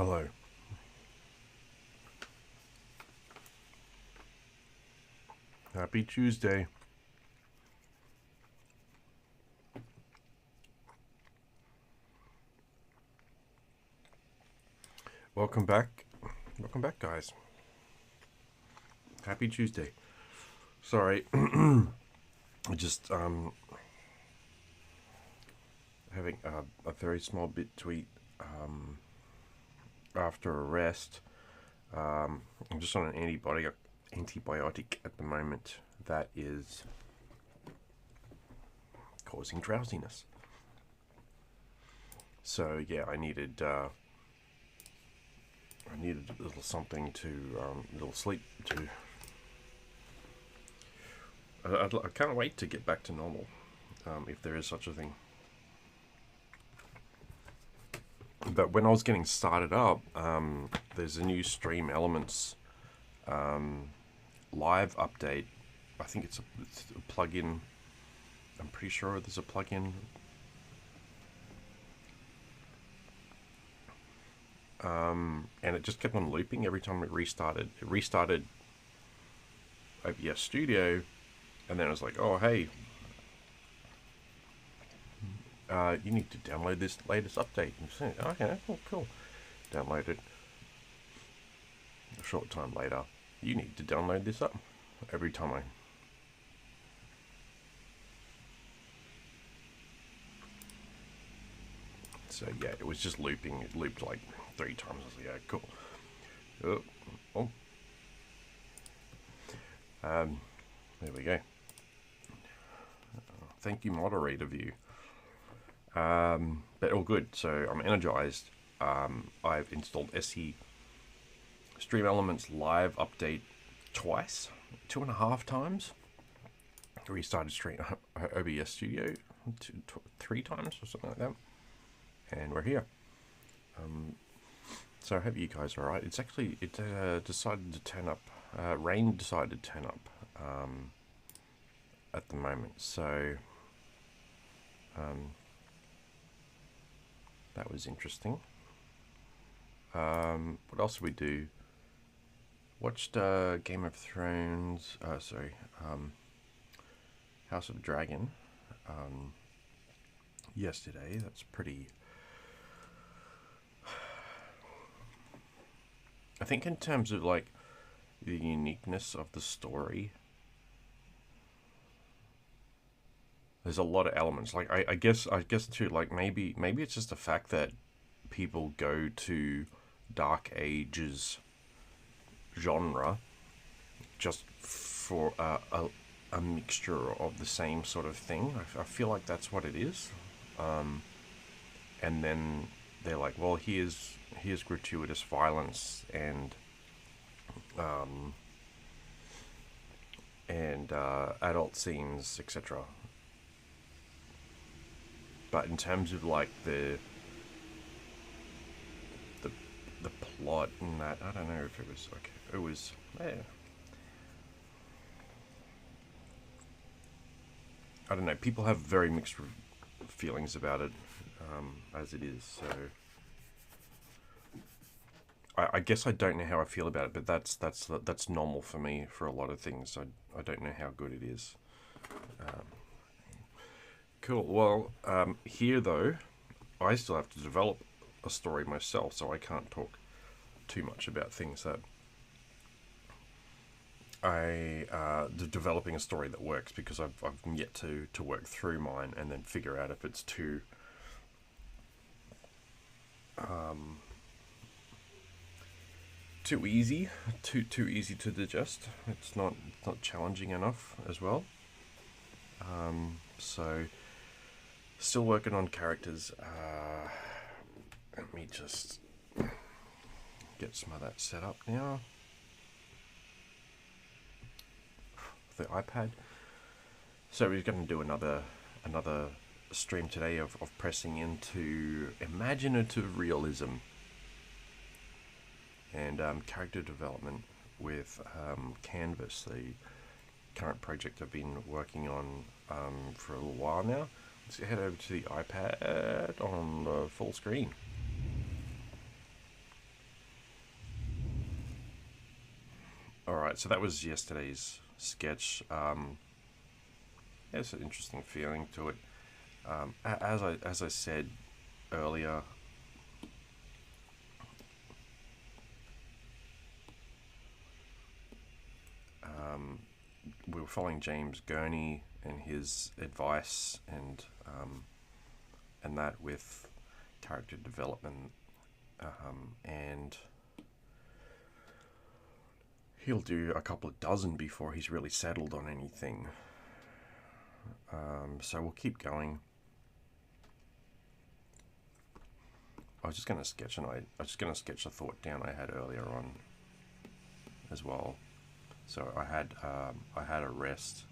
Hello. Happy Tuesday. Welcome back. Welcome back, guys. Happy Tuesday. Sorry. Just having a very small bit to eat after a rest. I'm just on an antibiotic at the moment that is causing drowsiness. So yeah, I needed a little something to, a little sleep to. I can't wait to get back to normal, if there is such a thing. But when I was getting started up, there's a new Stream Elements live update. I think it's a plugin. I'm pretty sure there's a plugin. And it just kept on looping every time it restarted. It restarted OBS Studio, and then it was like, oh, hey, you need to download this latest update. And okay, cool. Download it. A short time later, you need to download this up. Every time I... So yeah, it was just looping. It looped like 3 times. I was like, yeah, cool. There we go. Thank you, moderator view. But all good. So I'm energized. I've installed SE Stream Elements live update twice, 2.5 times. Restarted OBS Studio 3 times or something like that. And we're here. So I hope you guys are alright. It's actually, it decided to turn up, rain decided to turn up at the moment. So that was interesting. What else did we do? Watched Game of Thrones, House of Dragon yesterday. That's pretty... I think in terms of like the uniqueness of the story, there's a lot of elements. Like I guess too, like maybe it's just the fact that people go to Dark Ages genre just for a mixture of the same sort of thing. I feel like that's what it is. And then they're like, well, here's gratuitous violence and adult scenes, etc. But in terms of like the plot and that, I don't know if it was like it was. I don't know. People have very mixed feelings about it, as it is. So I guess I don't know how I feel about it, but that's normal for me for a lot of things. I don't know how good it is. Cool. Well, here though, I still have to develop a story myself, so I can't talk too much about things that developing a story that works, because I've yet to work through mine and then figure out if it's too easy, too easy to digest. It's not challenging enough as well. So still working on characters. Let me just get some of that set up now. The iPad. So we're going to do another stream today of pressing into imaginative realism and character development with Canvas, the current project I've been working on for a little while now. Let's head over to the iPad on the full screen. right, so that was yesterday's sketch. It's an interesting feeling to it. As I said earlier, we were following James Gurney and his advice and that with character development, and he'll do a couple of dozen before he's really settled on anything. So we'll keep going. I was just going to sketch a thought down I had earlier on as well. So I had a rest,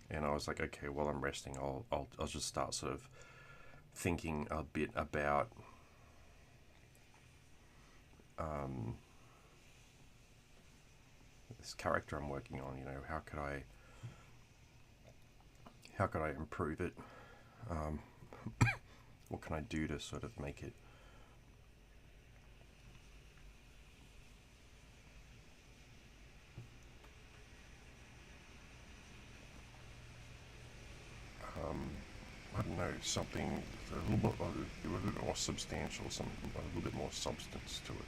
and I was like, okay, while I'm resting, I'll just start sort of thinking a bit about this character I'm working on. You know, how could I improve it? What can I do to sort of make it I don't know, something a little bit more substantial, a little bit more substance to it.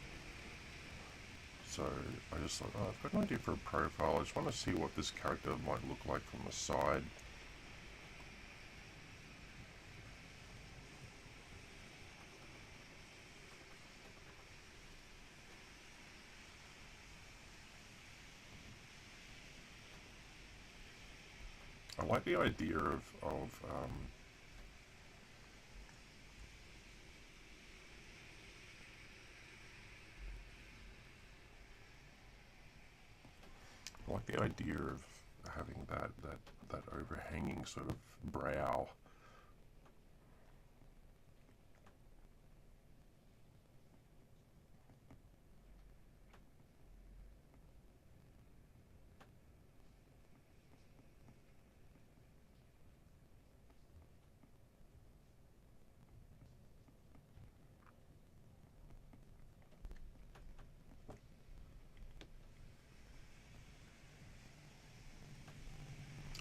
So I just thought, oh, I've got an idea for a profile. I just want to see what this character might look like from the side. I like the idea of I like the idea of having that overhanging sort of brow.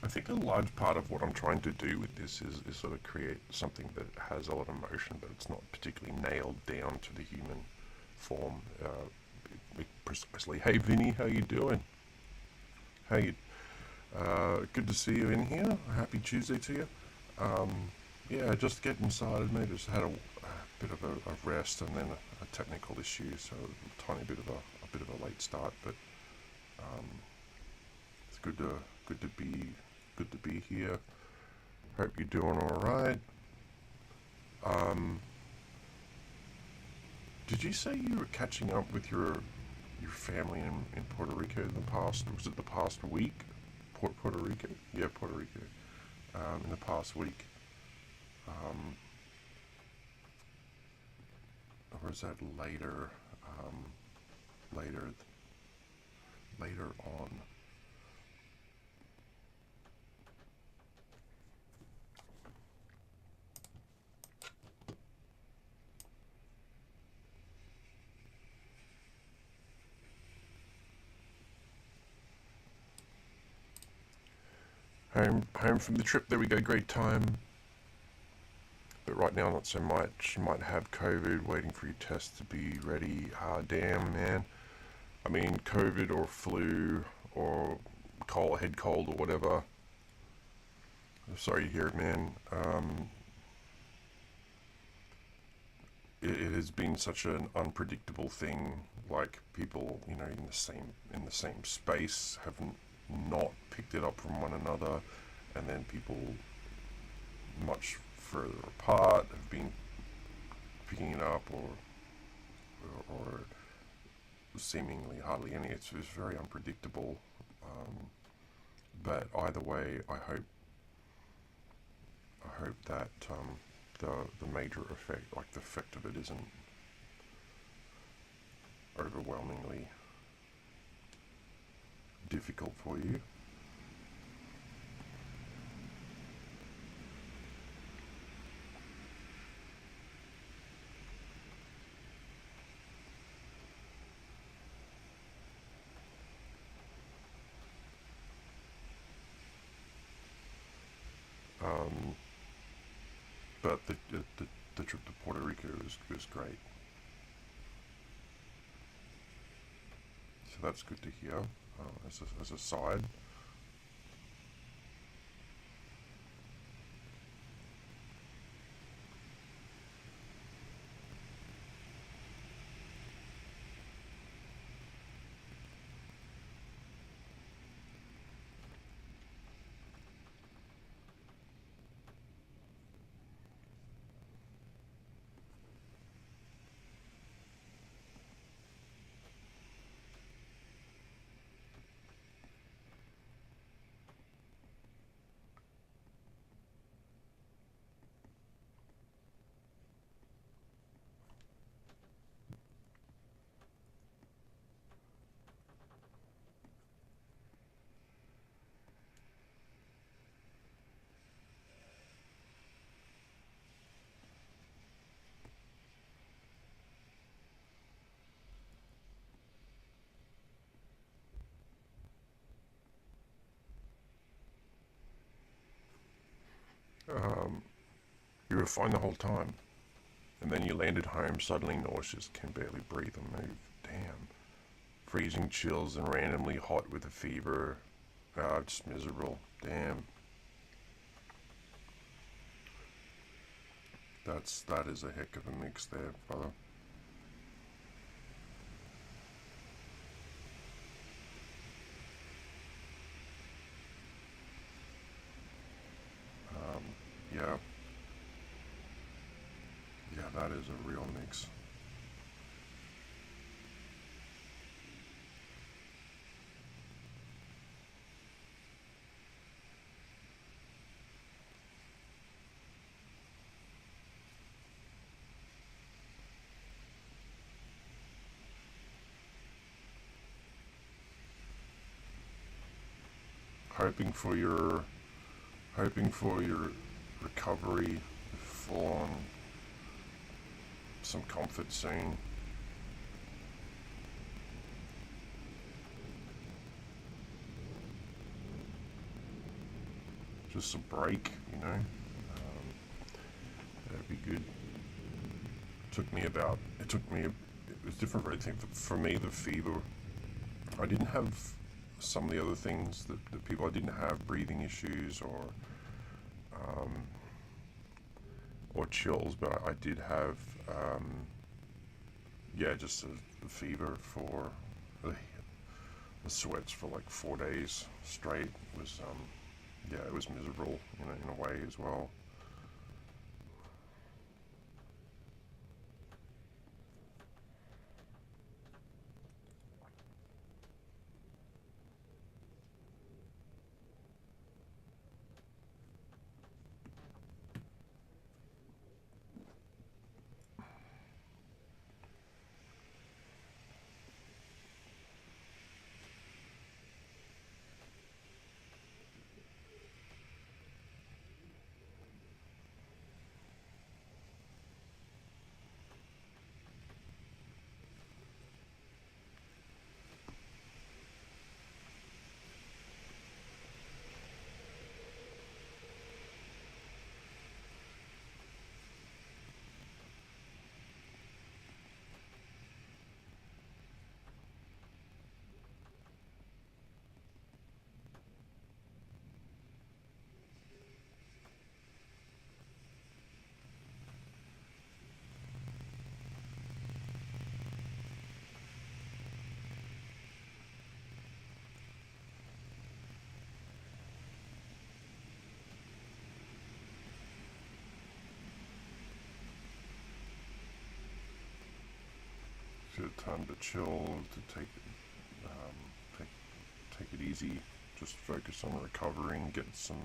I think a large part of what I'm trying to do with this is sort of create something that has a lot of motion, but it's not particularly nailed down to the human form. Precisely. Hey Vinny, how you doing? How you? Good to see you in here. Happy Tuesday to you. Yeah, just getting started. Maybe just had a bit of a rest and then a technical issue, so a tiny bit of a late start, but it's good to be here. Hope you're doing all right. Did you say you were catching up with your family in Puerto Rico in the past? Was it the past week? Puerto Rico? Yeah, Puerto Rico. In the past week. Or is that later? Later. Later on. Home from the trip. There we go. Great time. But right now, not so much. Might have COVID. Waiting for your test to be ready. Ah, damn, man. I mean, COVID or flu or head cold or whatever. I'm sorry to hear it, man. It has been such an unpredictable thing. Like people, you know, in the same space have not picked it up from one another, and then people much further apart have been picking it up or seemingly hardly any. It's very unpredictable. But either way, I hope that the major effect, like the effect of it, isn't overwhelmingly difficult for you. But the trip to Puerto Rico was great. So that's good to hear. As a side. Um, you were fine the whole time, and then you landed home suddenly nauseous, can barely breathe or move. Damn. Freezing chills and randomly hot with a fever. Just miserable. Damn. That is a heck of a mix there, brother. Yeah, yeah, that is a real mix. Hoping for your hoping for your recovery, full on some comfort soon. Just a break, you know. That'd be good. It took me, it was different for everything. For me, the fever, I didn't have some of the other things that people, I didn't have breathing issues um, or chills, but I did have, yeah, just a fever for the, the sweats for like 4 days straight was, yeah, it was miserable in a way as well. Good time to chill, to um, take take it easy, just focus on recovering, get some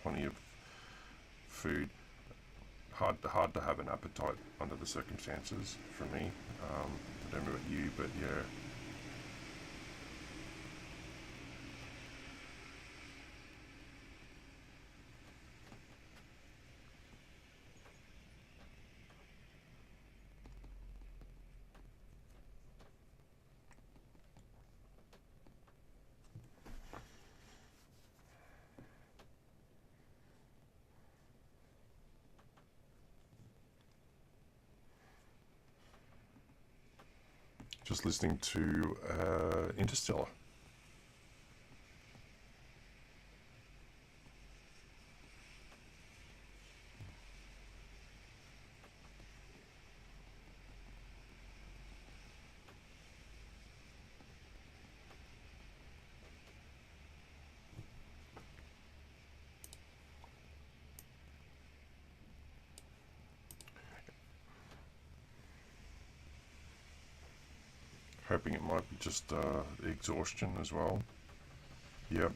plenty of food. Hard to have an appetite under the circumstances for me. I don't know about you, but yeah, just listening to Interstellar. Hoping it might be just exhaustion as well. Yep.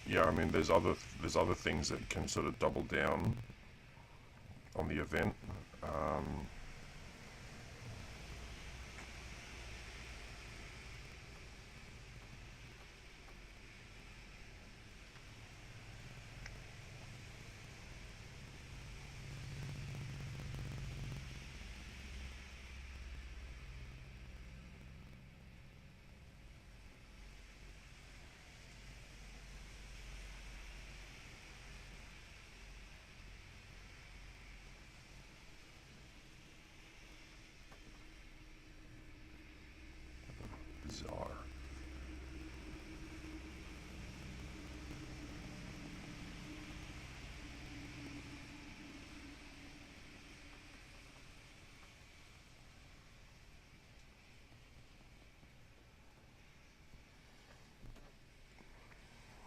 Yeah, I mean, there's other things that can sort of double down on the event. Bizarre.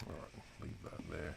Alright, leave that there.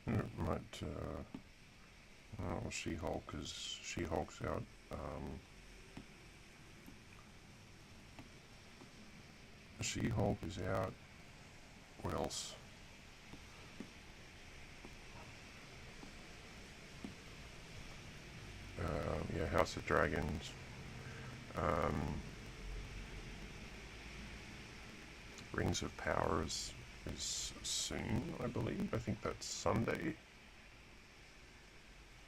It might, oh, She-Hulk's out. She-Hulk is out. What else? Yeah, House of Dragons. Rings of Power is soon, I believe. I think that's Sunday.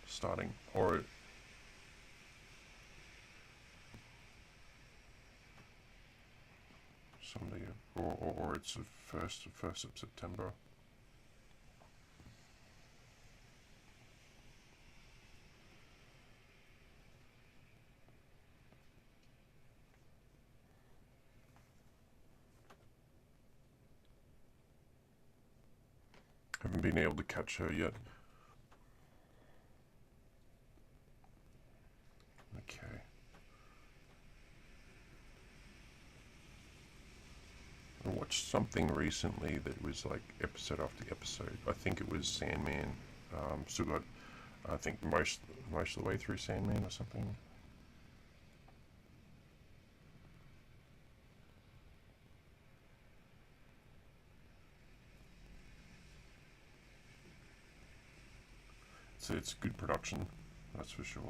Starting, or Sunday, or it's the first of September. Haven't been able to catch her yet. Okay. I watched something recently that was like episode after episode. I think it was Sandman. Still got, I think most of the way through Sandman or something. So it's good production, that's for sure.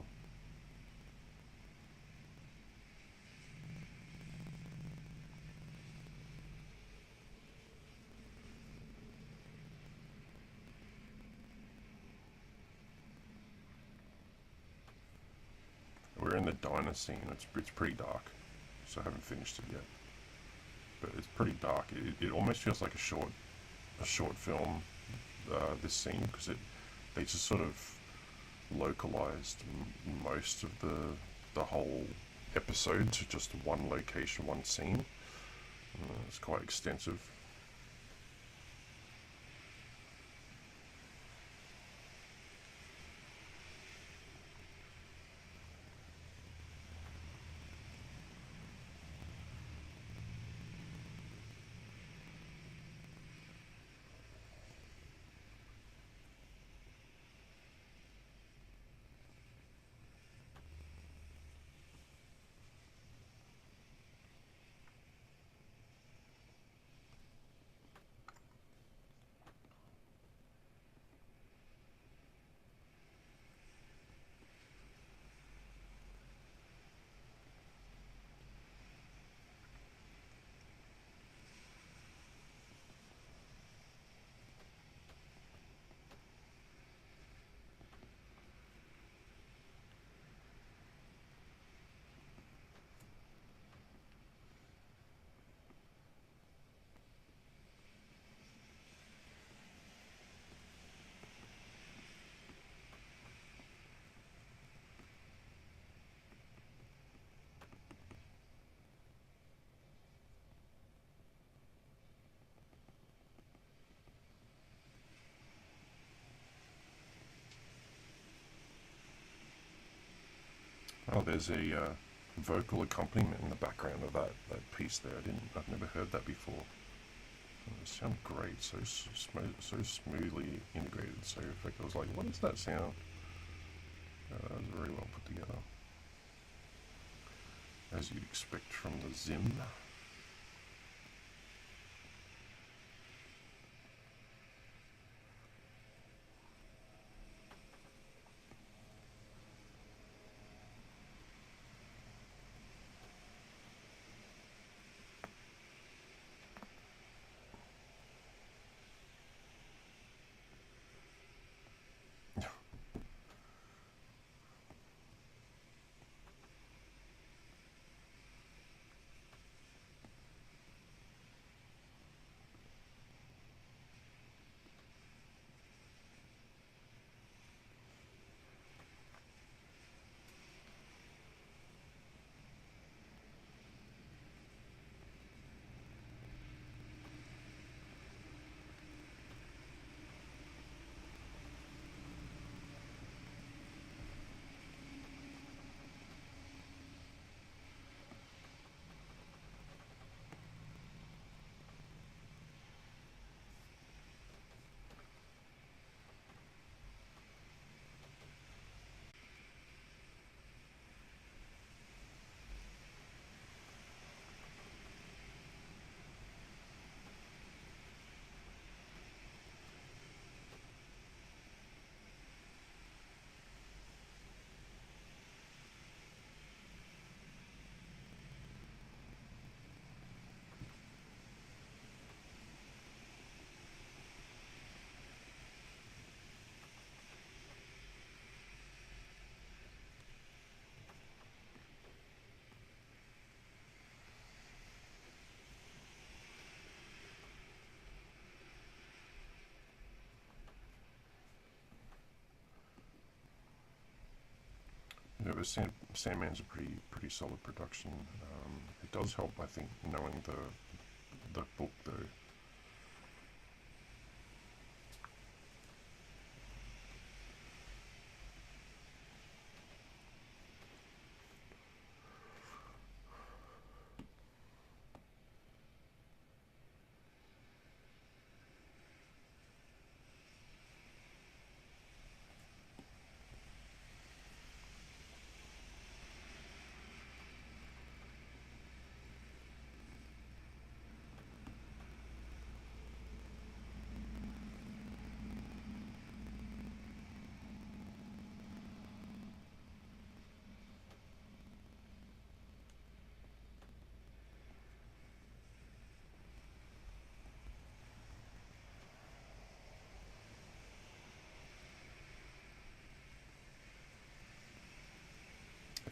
We're in the diner scene. It's pretty dark, so I haven't finished it yet. But it's pretty dark. It almost feels like a short film. This scene, because they just sort of localized most of the whole episode to just one location, one scene. It's quite extensive. Oh, there's a vocal accompaniment in the background of that piece there. I've never heard that before. It sounded great, so smoothly integrated, so effective. I was like, what is that sound? That was very well put together, as you'd expect from the Zim. Yeah, but Sandman's a pretty solid production. It does help, I think, knowing the book though.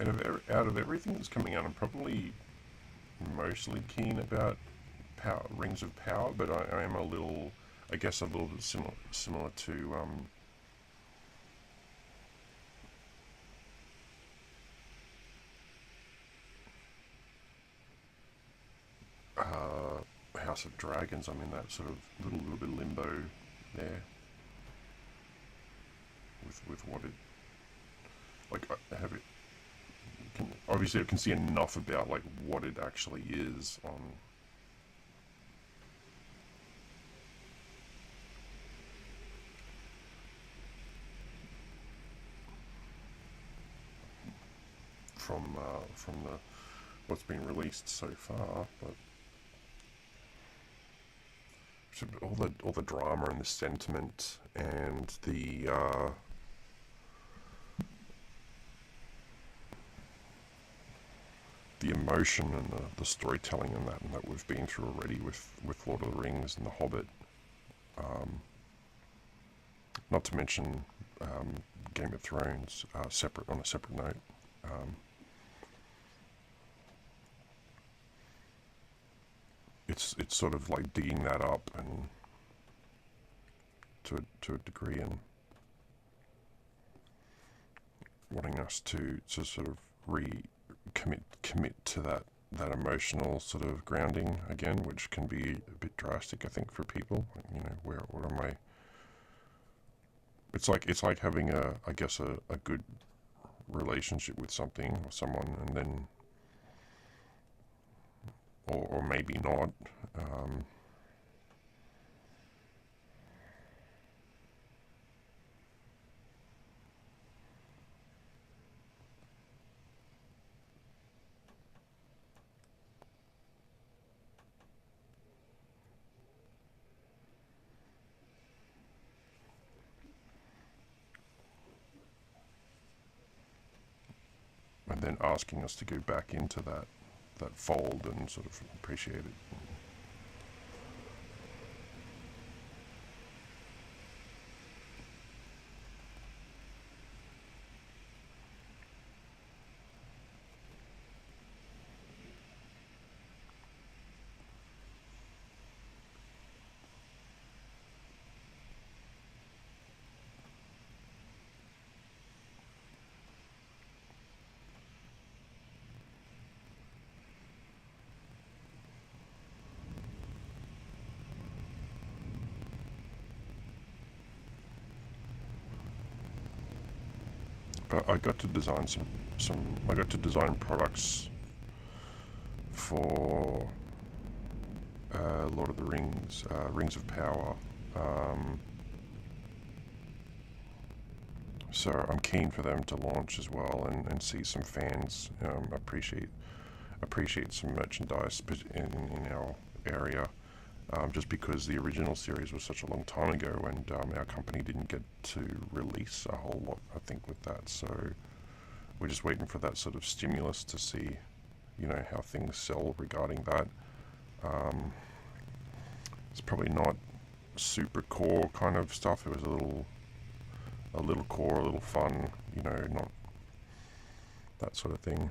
out of everything that's coming out, I'm probably mostly keen about Rings of Power, but I am a little, I guess, a little bit similar to House of Dragons. I'm in that sort of little bit of limbo there with what it like. I have it. Obviously, I can see enough about like what it actually is on from the what's been released so far, but all the drama and the sentiment and the emotion and the storytelling and that we've been through already with Lord of the Rings and The Hobbit. Not to mention Game of Thrones. Separate on a separate note. It's sort of like digging that up and to a degree and wanting us to sort of commit to that emotional sort of grounding again, which can be a bit drastic, I think, for people. You know, what am I? It's like having I guess a good relationship with something or someone, and then or maybe not. Um, and then asking us to go back into that fold and sort of appreciate it. But I got to design I got to design products for Lord of the Rings, Rings of Power. Um, so I'm keen for them to launch as well and see some fans appreciate some merchandise in our area. Just because the original series was such a long time ago, and our company didn't get to release a whole lot, I think, with that. So we're just waiting for that sort of stimulus to see, you know, how things sell regarding that. Um, it's probably not super core kind of stuff. It was a little core, a little fun, you know, not that sort of thing.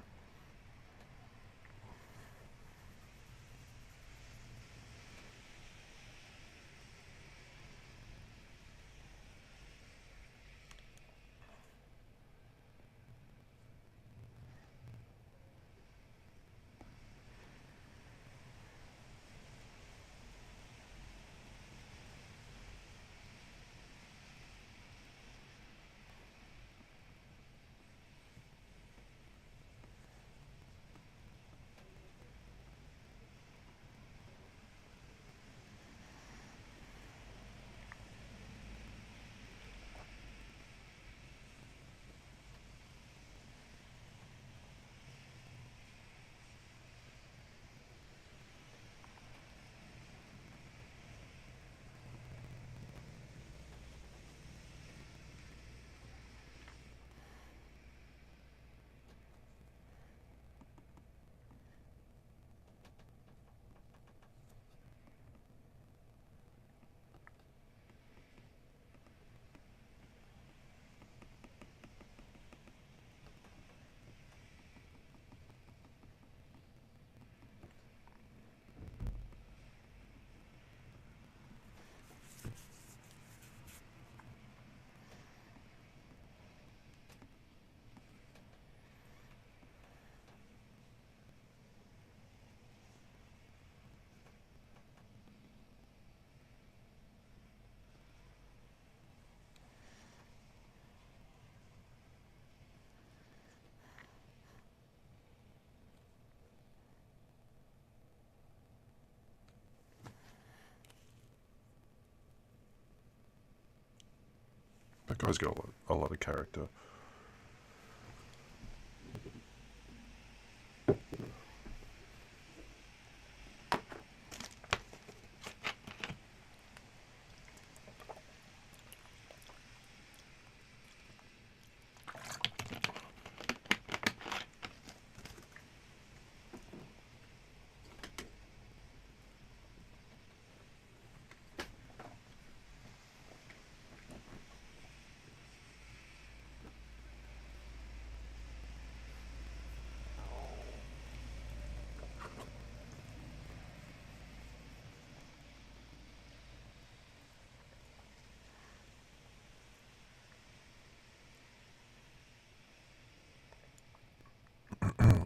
That guy's got a lot of character.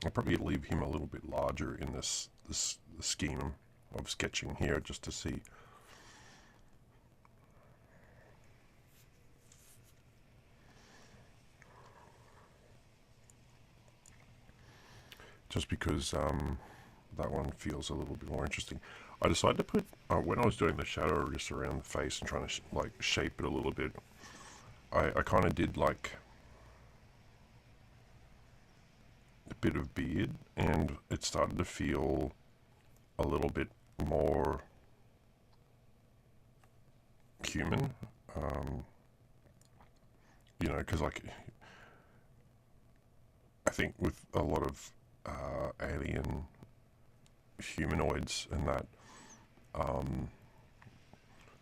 I'll probably leave him a little bit larger in this scheme of sketching here, just to see. Just because that one feels a little bit more interesting. I decided to put, when I was doing the shadow just around the face and trying to like shape it a little bit, I kind of did like a bit of beard, and it started to feel a little bit more human. You know, because like I think with a lot of alien humanoids and that,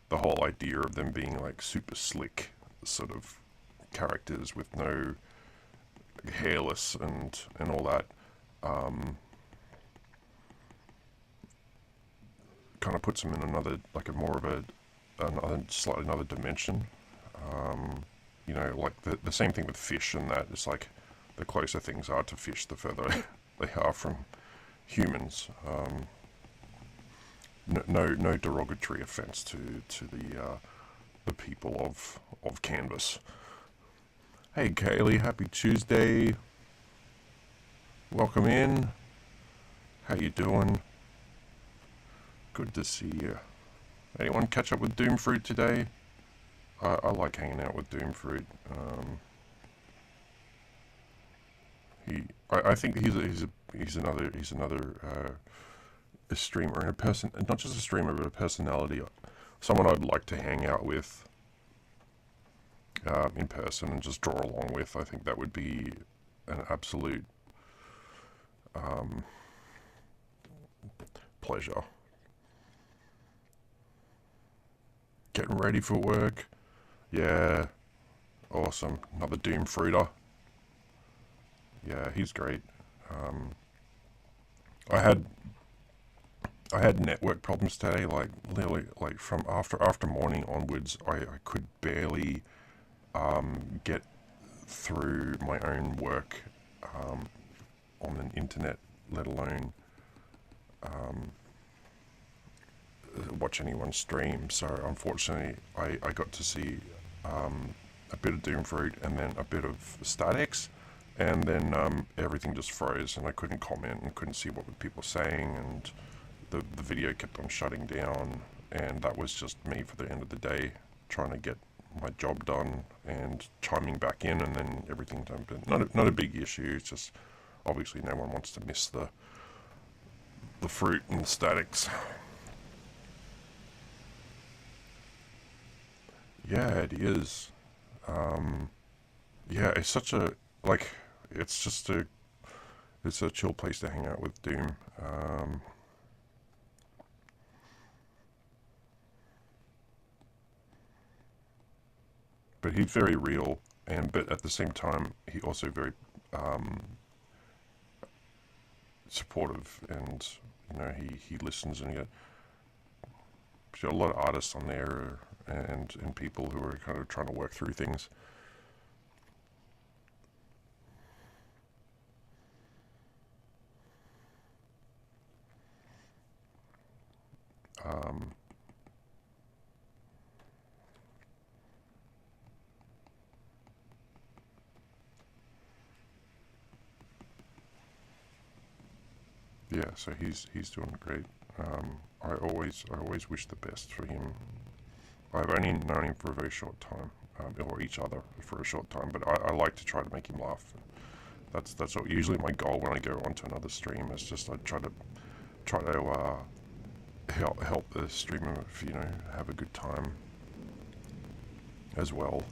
the whole idea of them being like super slick sort of characters with no hairless and all that, kind of puts them in another, like a more of another dimension. You know, like the same thing with fish and that. It's like the closer things are to fish, the further they are from humans. No derogatory offense to the people of Canvas. Hey Kaylee, happy Tuesday. Welcome in. How you doing? Good to see you. Anyone catch up with Doomfruit today? I like hanging out with Doomfruit. I think he's another a streamer and a person, not just a streamer but a personality, someone I'd like to hang out with in person and just draw along with. I think that would be an absolute pleasure. Getting ready for work. Yeah, awesome. Another Doomfruiter. Yeah, he's great. I had network problems today. Like literally, like from after morning onwards, I could barely get through my own work on an internet, let alone watch anyone stream. So unfortunately, I got to see a bit of Doomfruit and then a bit of Static, and then everything just froze and I couldn't comment and couldn't see what people were saying, and the video kept on shutting down, and that was just me for the end of the day trying to get my job done and chiming back in, and then everything done. But not a big issue. It's just obviously no one wants to miss the fruit and the statics. Yeah, it is. Yeah, it's such a like. It's a chill place to hang out with Doom. But he's very real, but at the same time, he also very supportive, and you know he listens, and you got a lot of artists on there, and people who are kind of trying to work through things. Yeah, so he's doing great. I always wish the best for him. I've only known him for a very short time, or each other for a short time. But I like to try to make him laugh. That's usually my goal when I go onto another stream. Is just I try to help the streamer, have a good time as well.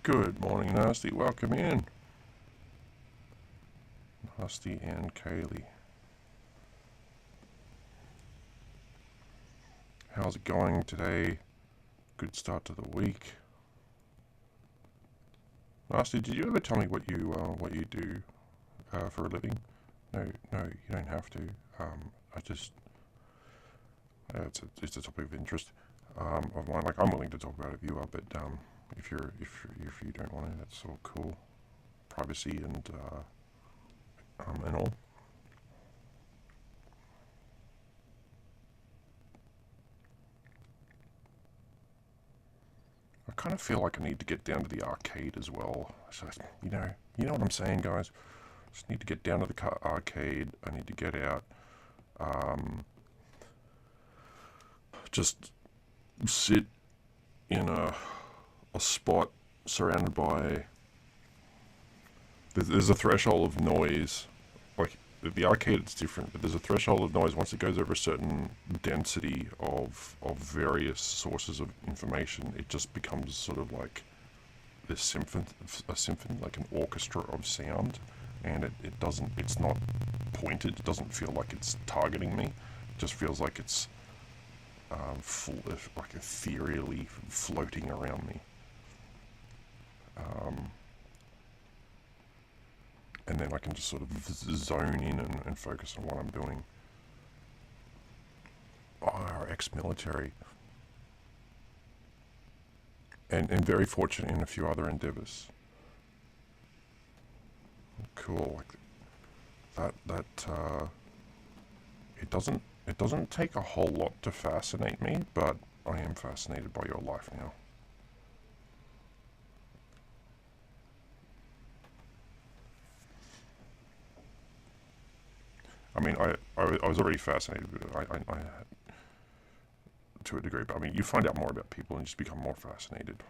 Good morning, Nasty. Welcome in. Nasty and Kaylee. How's it going today? Good start to the week. Nasty, did you ever tell me what you do for a living? No, you don't have to. It's a topic of interest of mine. Like, I'm willing to talk about it if you are, but if you don't want to, that's all cool. Privacy and all. I kind of feel like I need to get down to the arcade as well. So, you know what I'm saying, guys. Just need to get down to the arcade. I need to get out. Just sit in a spot surrounded by. There's a threshold of noise. Like the arcade, it's different, but there's a threshold of noise. Once it goes over a certain density of various sources of information, it just becomes sort of like this symphony, like an orchestra of sound, and it's not pointed. It doesn't feel like it's targeting me. It just feels like it's like ethereally floating around me. And then I can just sort of zone in and focus on what I'm doing. Oh, ex-military. And very fortunate in a few other endeavors. Cool. Like it doesn't take a whole lot to fascinate me, but I am fascinated by your life now. I mean, I was already fascinated with it. I to a degree, but I mean, you find out more about people and you just become more fascinated.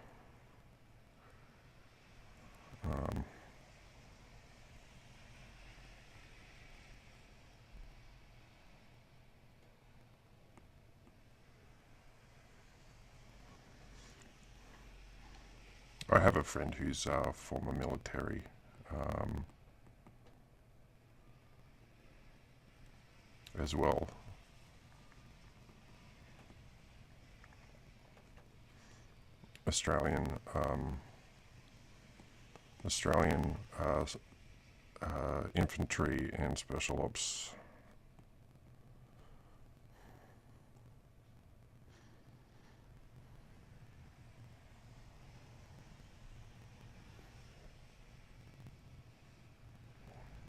I have a friend who's former military. As well. Australian infantry and special ops.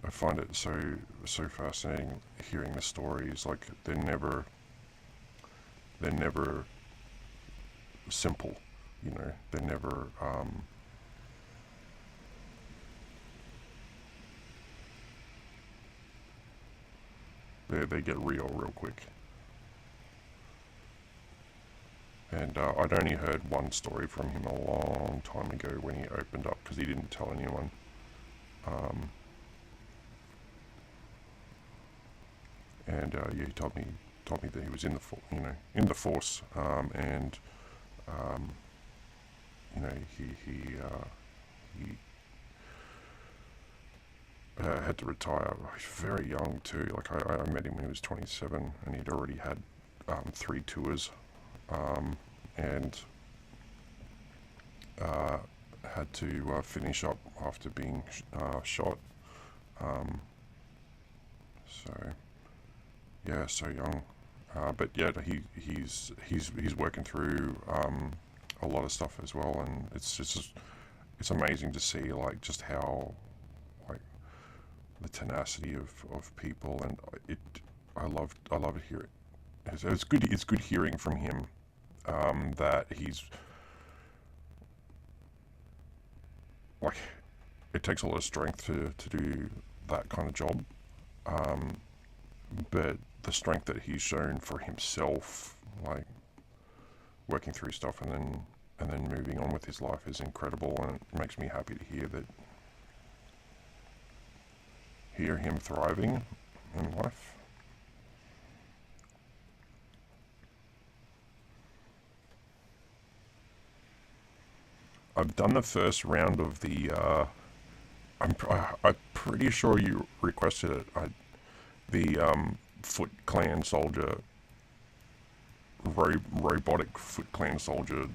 I find it so fascinating hearing the stories. Like they're never simple, They're never they get real quick. And I'd only heard one story from him a long time ago when he opened up, because he didn't tell anyone. And yeah, he told me that he was in the force, and he had to retire. He's very young too. Like I met him when he was 27, and he'd already had 3 tours, and had to finish up after being shot. So yeah, so young. But yeah, he's working through a lot of stuff as well, and it's amazing to see like just how like the tenacity of people, and I love it here. It's good hearing from him that he's like, it takes a lot of strength to do that kind of job, but the strength that he's shown for himself, like working through stuff and then moving on with his life, is incredible, and it makes me happy to hear him thriving in life. I've done the first round of the. I'm pretty sure you requested it. The Foot Clan soldier, robotic Foot Clan soldier,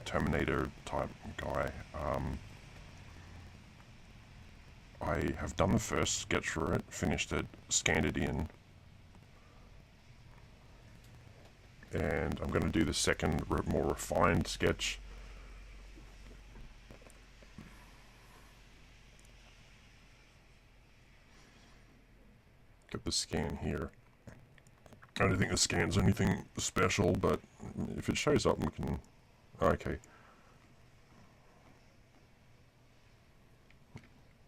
Terminator type guy. I have done the first sketch for it, finished it, scanned it in, and I'm going to do the second, more refined sketch. Got the scan here. I don't think the scan's anything special, but if it shows up, we can. Okay.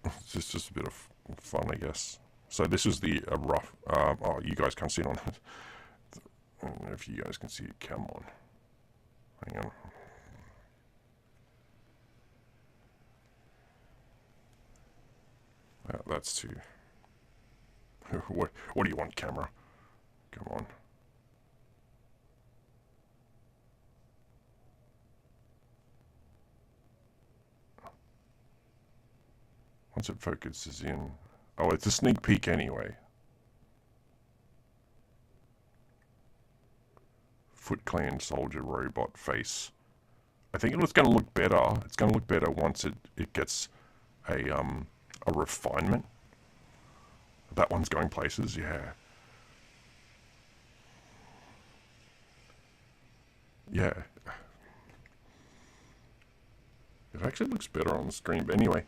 It's just a bit of fun, I guess. So this is the rough. Oh, you guys can't see it on. I don't know if you guys can see it. Come on. Hang on. That's too. What do you want, camera? Come on. Once it focuses in. Oh, it's a sneak peek anyway. Foot Clan soldier robot face. I think it's going to look better. It's going to look better once it gets a refinement. That one's going places, yeah. Yeah. It actually looks better on the screen, but anyway.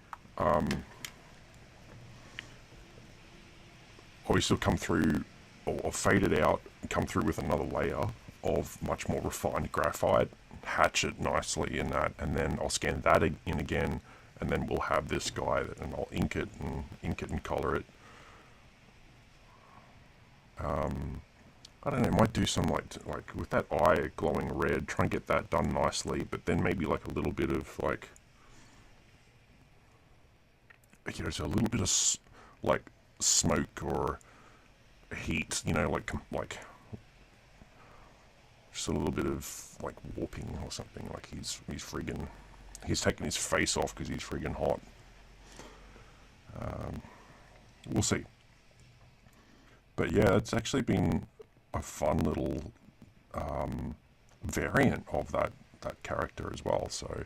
Obviously come through, or fade it out, come through with another layer of much more refined graphite, hatch it nicely in that, and then I'll scan that in again, and then we'll have this guy, and I'll ink it and color it. I don't know, might do some like with that eye glowing red, try and get that done nicely, but then maybe like a little bit of like, you know, so a little bit of like smoke or heat, you know, like just a little bit of like warping or something, like he's taking his face off because he's friggin' hot. We'll see. But yeah, it's actually been a fun little variant of that character as well. So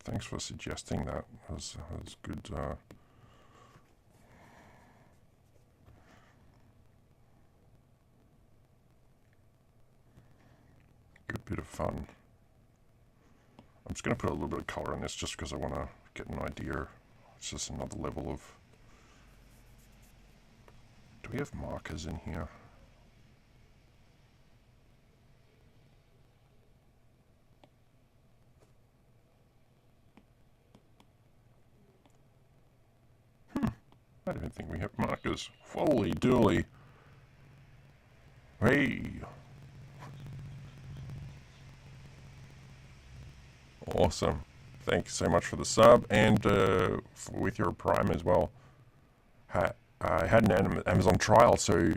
thanks for suggesting that. That was good. Good bit of fun. I'm just going to put a little bit of color in this just because I want to get an idea. It's just another level of... Do we have markers in here? I don't think we have markers. Holy dooly. Hey! Awesome. Thanks so much for the sub, and with your Prime as well. I had an Amazon trial, so...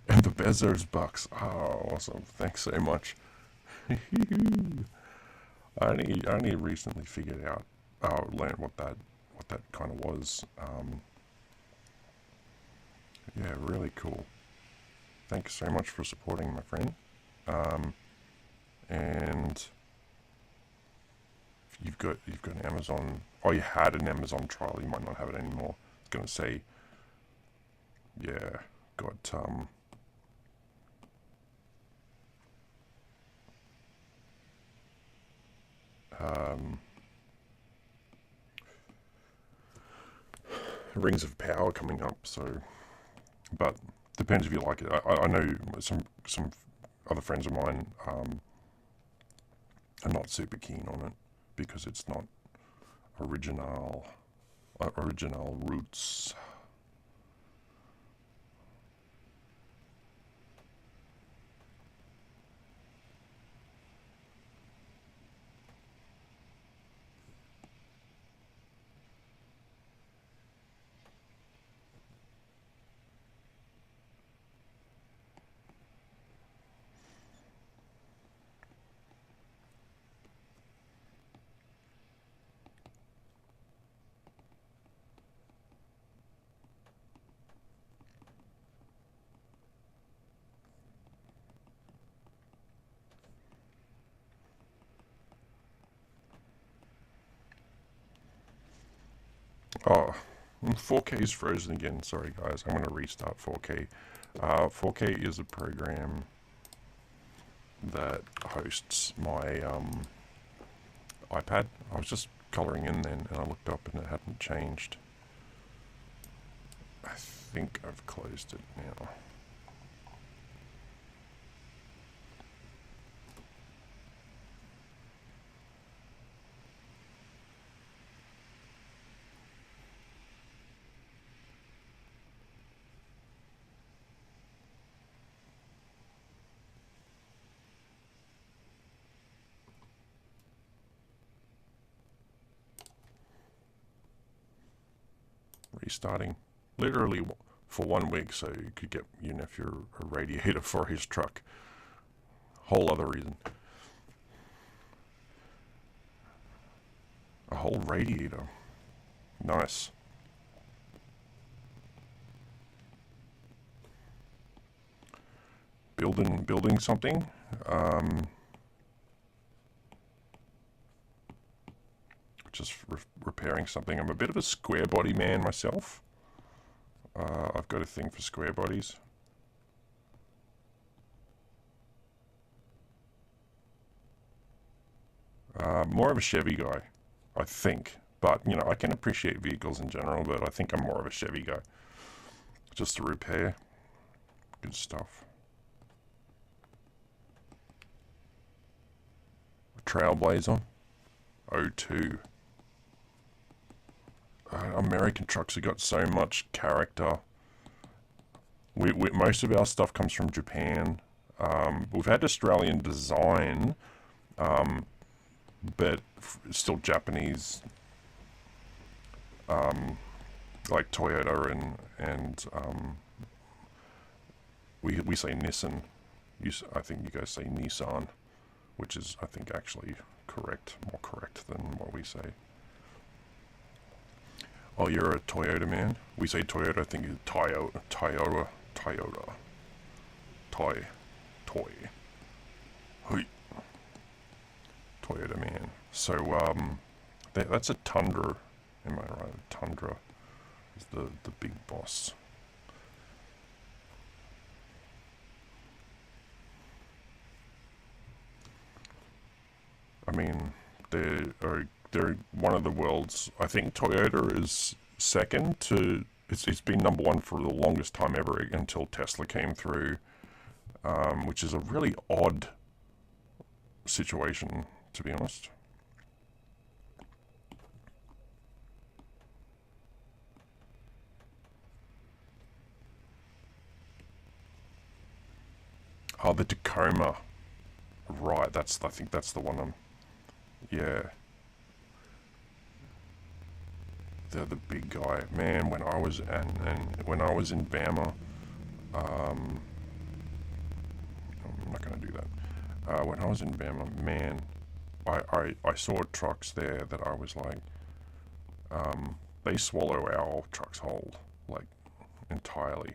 And the Bezos bucks. Oh, awesome. Thanks so much. I only recently figured out, learned what that kind of was. Yeah, really cool. Thanks so much for supporting, my friend. And you've got an Amazon. Oh, you had an Amazon trial. You might not have it anymore. It's gonna say, yeah, got Rings of Power coming up. So, but depends if you like it. I know some other friends of mine are not super keen on it because it's not original roots. Oh, 4K is frozen again. Sorry, guys. I'm going to restart 4K. 4K is a program that hosts my iPad. I was just coloring in then, and I looked up and it hadn't changed. I think I've closed it now. Restarting. Literally for 1 week, so you could get your nephew a radiator for his truck. Whole other reason. A whole radiator. Nice. Building something. Just repairing something. I'm a bit of a square body man myself. I've got a thing for square bodies. More of a Chevy guy, I think. But, you know, I can appreciate vehicles in general, but I think I'm more of a Chevy guy. Just to repair. Good stuff. Trailblazer. 02. American trucks have got so much character. Most of our stuff comes from Japan. We've had Australian design, but still Japanese, like Toyota and we say Nissan. I think you guys say Nissan, which is, I think, actually more correct than what we say. Oh, you're a Toyota man? We say Toyota, I think it's Toyota. Toy. Hui. Toyota man. So, that's a Tundra. Am I right? Tundra is the big boss. I mean, they're one of the world's. I think Toyota is second to. It's been number one for the longest time ever until Tesla came through, which is a really odd situation, to be honest. Oh, the Tacoma. Right, I think that's the one. Yeah. They're the big guy. Man, when I was when I was in Bama, I'm not gonna do that. When I was in Bama, man, I saw trucks there that I was like, they swallow our trucks whole, like, entirely.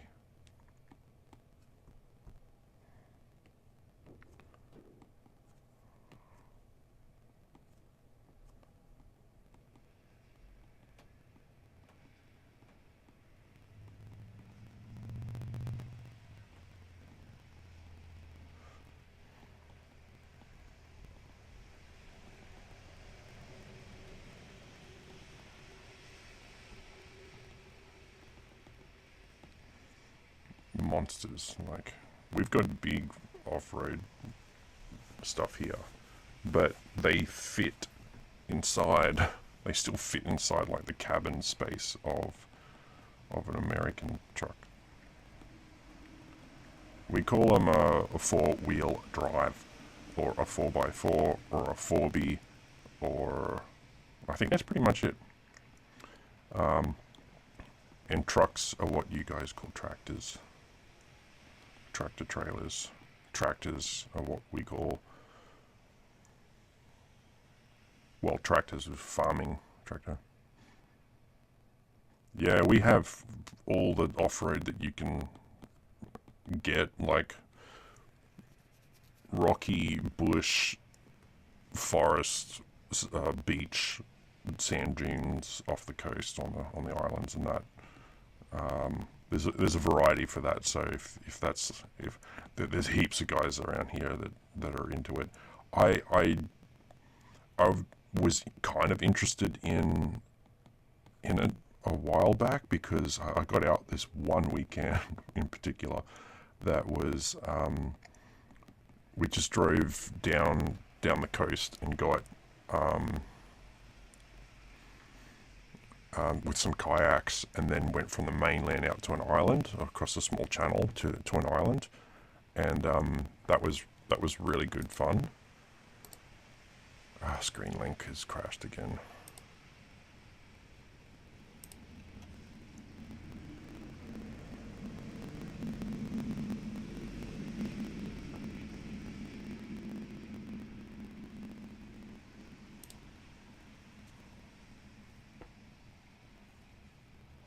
monsters. Like, we've got big off-road stuff here, but they fit inside. They still fit inside like the cabin space of an American truck. We call them a four-wheel drive, or a 4x4, or a 4B, or I think that's pretty much it. And trucks are what you guys call tractors. Tractor trailers. Tractors are what we call, well, tractors with farming tractor. Yeah, we have all the off-road that you can get, like rocky bush, forest, beach, sand dunes off the coast on the islands and that. There's a variety for that. So if there's heaps of guys around here that are into it. I was kind of interested in it a while back because I got out this one weekend in particular that was we just drove down the coast and got with some kayaks, and then went from the mainland out to an island, across a small channel to an island, and that was really good fun. Screen link has crashed again.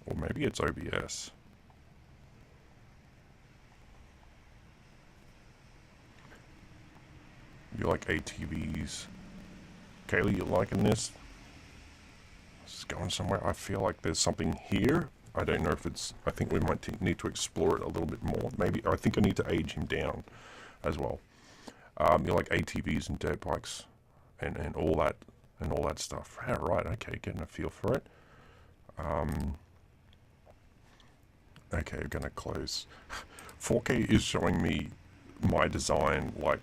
Or maybe it's OBS. You like ATVs? Kaylee, you liking this? This is going somewhere. I feel like there's something here. I don't know if it's... I think we might need to explore it a little bit more. Maybe... I think I need to age him down as well. You like ATVs and dirt bikes and all that stuff. Yeah, right, okay, getting a feel for it. Okay, I'm gonna close. 4K is showing me my design, like,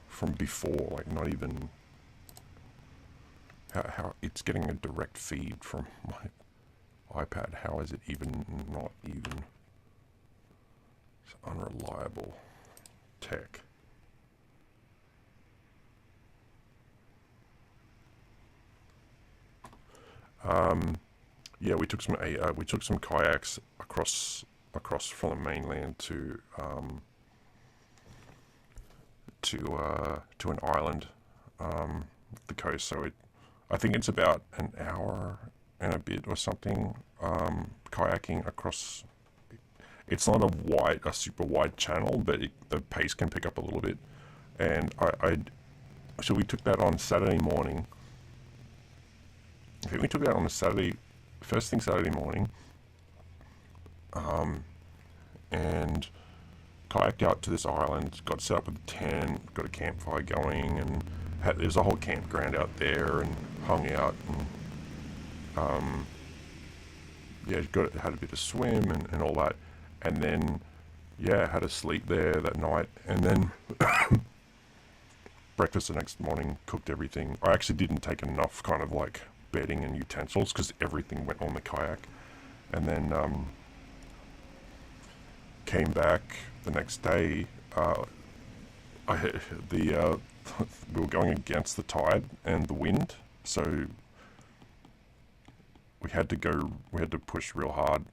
from before, like, not even... How it's getting a direct feed from my iPad. How is it even not even? It's unreliable tech. Yeah, we took some kayaks across from the mainland to an island, the coast. So I think it's about an hour and a bit or something, kayaking across. It's not a super wide channel, but the pace can pick up a little bit. And so we took that on Saturday morning. I think we took that on a first thing Saturday morning, and kayaked out to this island, got set up with a tent, got a campfire going, and there's a whole campground out there, and hung out, and yeah, had a bit of swim and all that, and then yeah, had a sleep there that night, and then breakfast the next morning, cooked everything. I actually didn't take enough kind of like bedding and utensils because everything went on the kayak, and then came back the next day. We were going against the tide and the wind, so we had to push real hard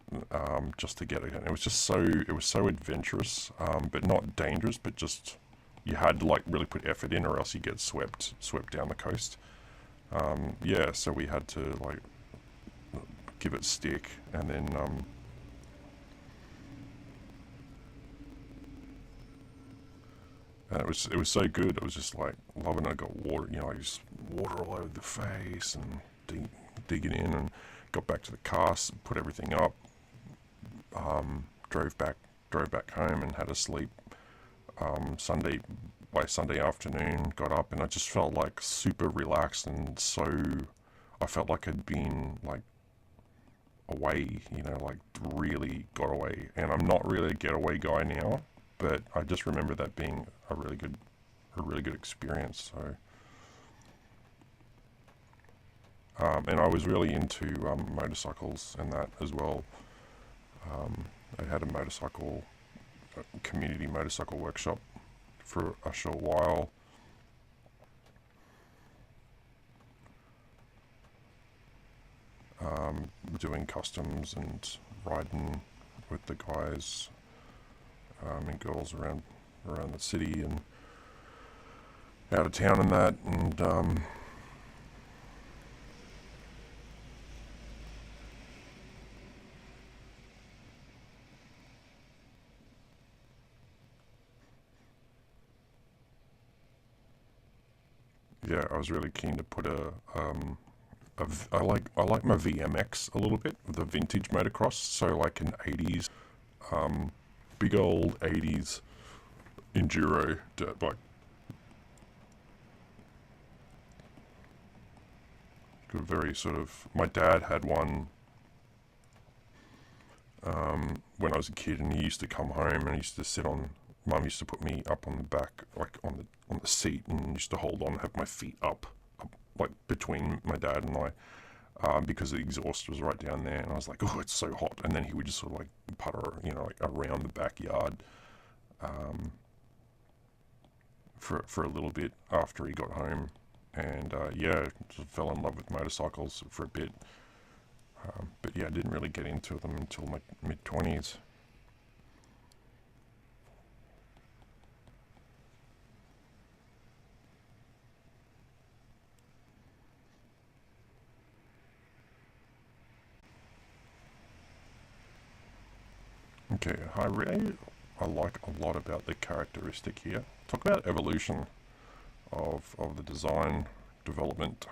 just to get it. And it was so adventurous, but not dangerous, but just you had to like really put effort in, or else you get swept down the coast. Yeah, so we had to like give it stick, and then and it was so good. I was just like loving it. I got water, I just water all over the face, and digging in, and got back to the car, put everything up, drove back home, and had a sleep. By Sunday afternoon, got up, and I just felt like super relaxed, and so I felt like I'd been like away, you know, like really got away. And I'm not really a getaway guy now, but I just remember that being a really good experience. So, and I was really into motorcycles and that as well. I had a community motorcycle workshop for a short while. Doing customs and riding with the guys and girls around the city and out of town and that, and yeah, I was really keen to put I like my VMX a little bit, the vintage motocross, so like an 80s, big old 80s enduro dirt bike. Very sort of, my dad had one when I was a kid, and he used to come home and he used to sit on. Mum used to put me up on the back, like on the seat, and used to hold on, and have my feet up like between my dad and I, because the exhaust was right down there, and I was like, oh, it's so hot. And then he would just sort of like putter, you know, like around the backyard, for a little bit after he got home, and yeah, just fell in love with motorcycles for a bit. But yeah, I didn't really get into them until my mid-20s. Okay, I like a lot about the characteristic here. Talk about evolution of the design development.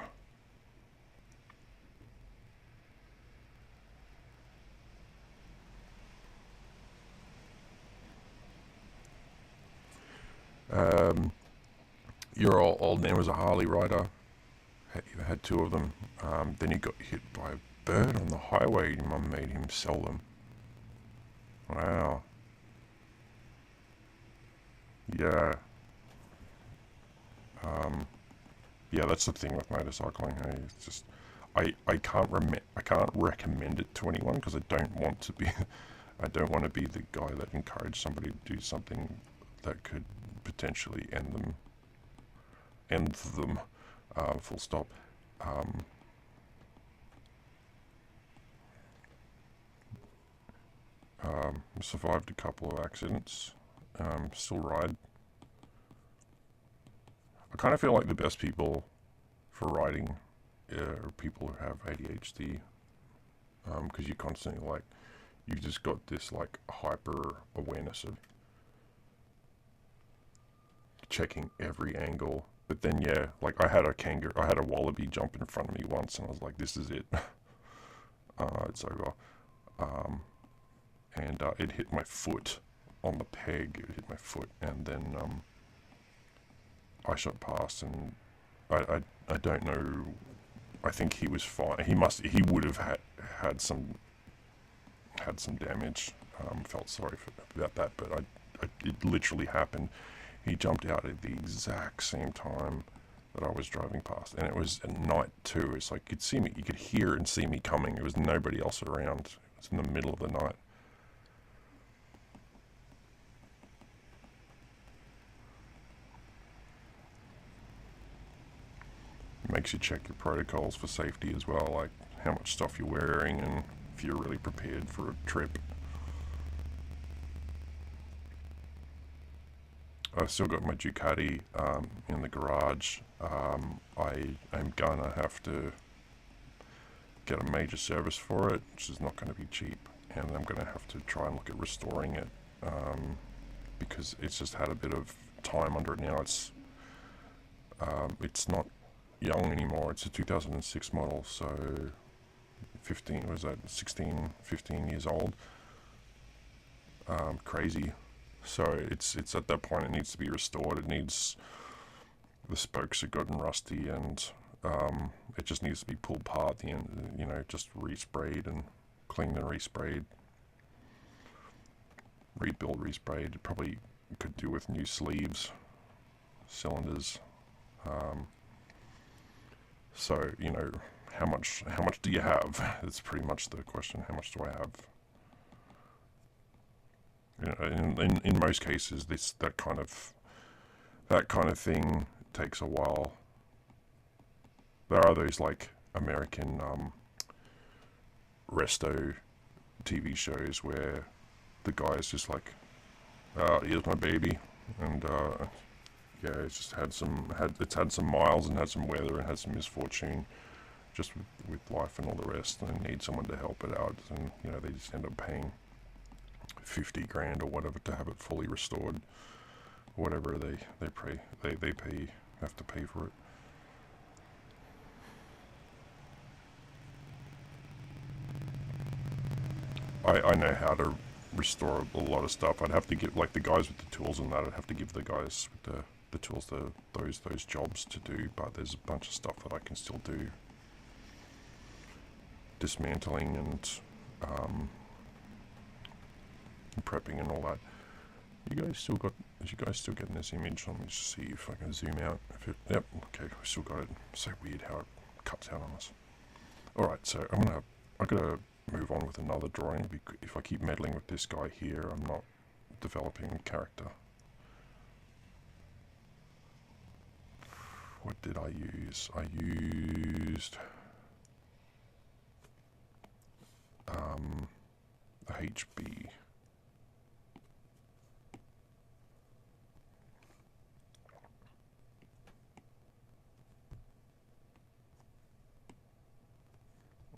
Um, your old man was a Harley rider. You had two of them. Then he got hit by a bird on the highway. Your mum made him sell them. Wow. Yeah. Um, yeah, that's the thing with motorcycling. Hey, it's just I can't recommend it to anyone because I don't want to be I don't want to be the guy that encouraged somebody to do something that could potentially end them, full stop. Um, Survived a couple of accidents. Still ride. I kind of feel like the best people for riding are people who have ADHD, because you constantly like you just got this like hyper awareness of checking every angle. But then yeah, like I had a wallaby jump in front of me once, and I was like, this is it. It's over. Um, and it hit my foot on the peg. It hit my foot, and then I shot past, and I don't know. I think he was fine. He would have had some damage. Felt sorry about that, but it literally happened. He jumped out at the exact same time that I was driving past, and it was at night too. It's like you could hear and see me coming. There was nobody else around. It was in the middle of the night. It makes you check your protocols for safety as well, like how much stuff you're wearing and if you're really prepared for a trip. I've still got my Ducati in the garage. I am gonna have to get a major service for it, which is not going to be cheap, and I'm going to have to try and look at restoring it, because it's just had a bit of time under it now. It's not young anymore. It's a 2006 model, so 15 was that 16, 15 years old. Crazy. So it's at that point it needs to be restored. It needs the spokes are good and rusty, and it just needs to be pulled apart at the end. You know, just resprayed and cleaned and resprayed, rebuilt, resprayed. Probably could do with new sleeves, cylinders. So you know, how much do you have? It's pretty much the question. How much do I have? You know, in most cases, that kind of thing takes a while. There are those like American resto TV shows where the guy is just like, here's my baby, and yeah, it's just had some miles and had some weather and had some misfortune, just with life and all the rest, and need someone to help it out, and you know they just end up paying 50 grand or whatever to have it fully restored, whatever they have to pay for it. I know how to restore a lot of stuff. I'd have to give, like, the guys with the tools and that, I'd have to give the guys with the tools those jobs to do, but there's a bunch of stuff that I can still do. Dismantling and prepping and all that. Is you guys still getting this image? Let me just see if I can zoom out. Yep, okay, we still got it. So weird how it cuts out on us. Alright, so I'm gonna move on with another drawing, because if I keep meddling with this guy here, I'm not developing character. What did I use? I used the HB.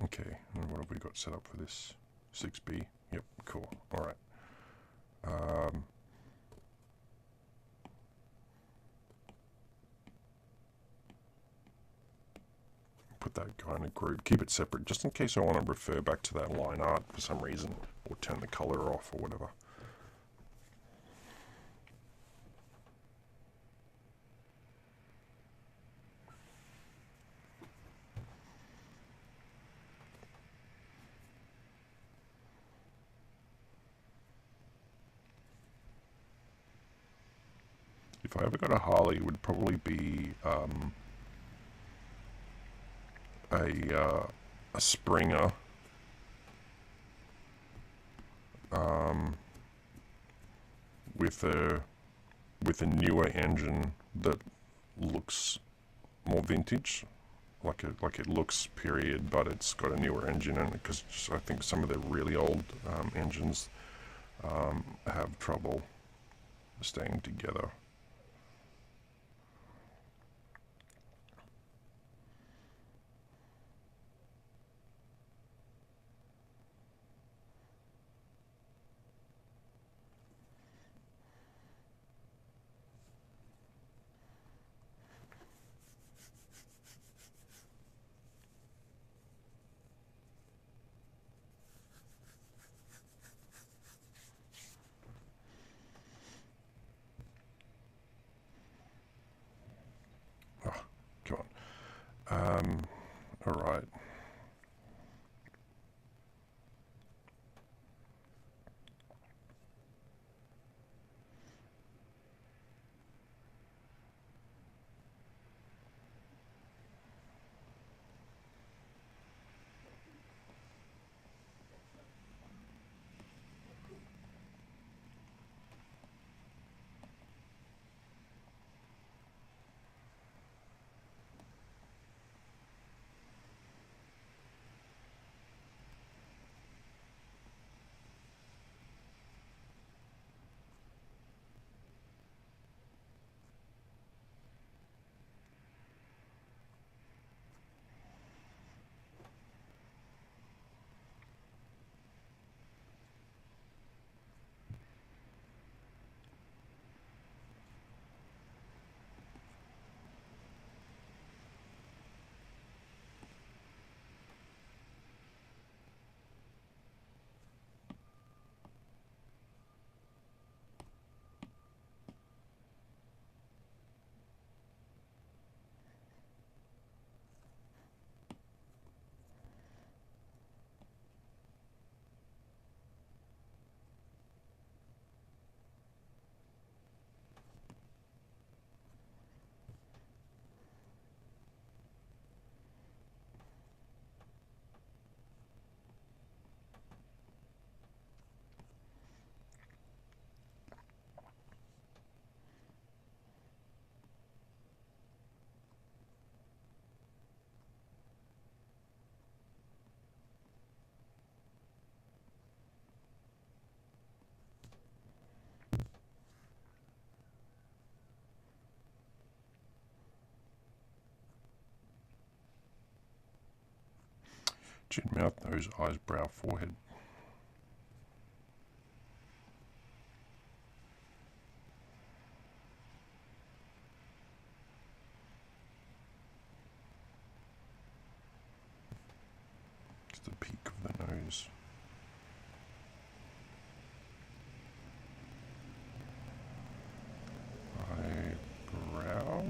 Okay, and what have we got set up for this? 6B. Yep, cool. Alright. Put that guy in a group. Keep it separate, just in case I want to refer back to that line art for some reason, or turn the color off or whatever. If I ever got a Harley, it would probably be a Springer, with a newer engine that looks more vintage, like it looks period, but it's got a newer engine in it, because I think some of the really old engines have trouble staying together. Chin, mouth, nose, eyes, brow, forehead. It's the peak of the nose. Eyebrow.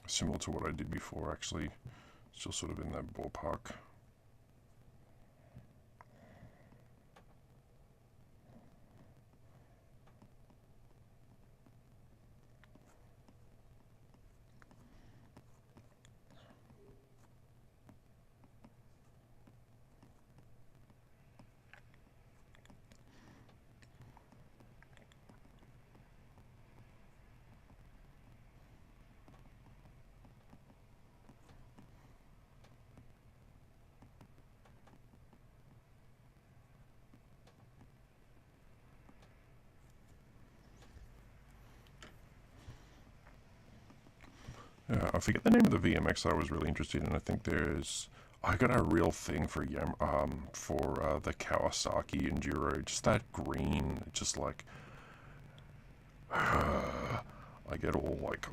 Similar to what I did before, actually. Still sort of in that ballpark. I forget the name of the VMX I was really interested in. I think I got a real thing for the Kawasaki Enduro. Just that green, just like I get all like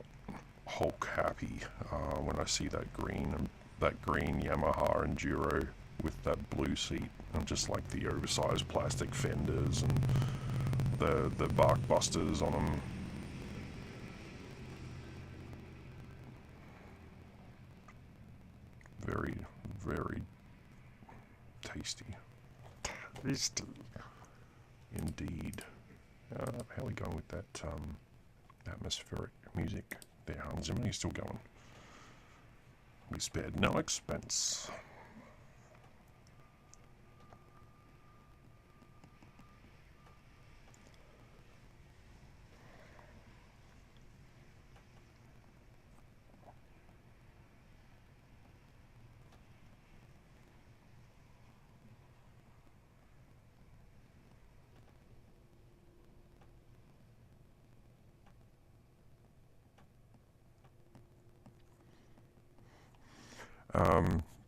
Hulk happy when I see that green Yamaha Enduro with that blue seat and just like the oversized plastic fenders and the bark busters on them. Very, very tasty. Tasty. Indeed. How are we going with that atmospheric music there, Hans Zimmer? He's still going. We spared no expense.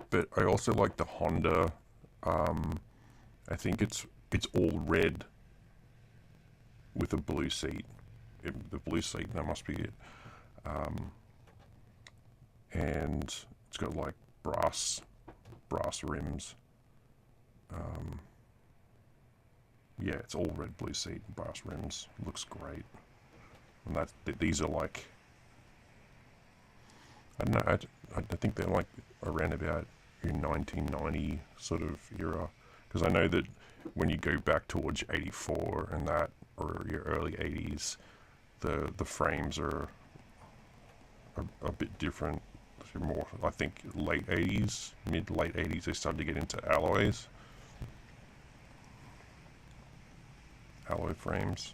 But I also like the Honda. I think it's all red with a blue seat. The blue seat, that must be it. And it's got like brass rims. Yeah, it's all red, blue seat, brass rims. Looks great. And these are like, I don't know. I think they're like around about your 1990 sort of era, because I know that when you go back towards 84 and that, or your early 80s, the frames are a bit different. More, I think, late 80s, late 80s, they started to get into alloy frames.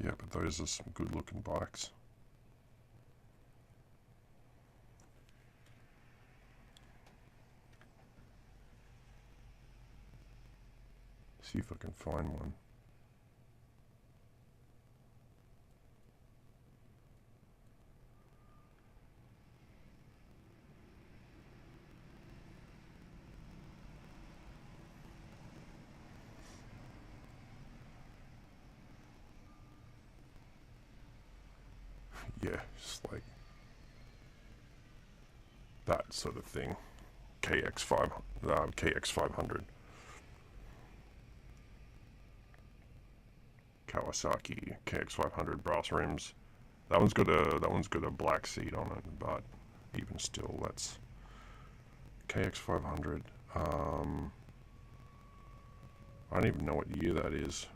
Yeah, but those are some good looking bikes. See if I can find one. Yeah, just like that sort of thing. KX500. Kawasaki KX500 brass rims. That one's got a black seat on it, but even still, that's KX500. I don't even know what year that is.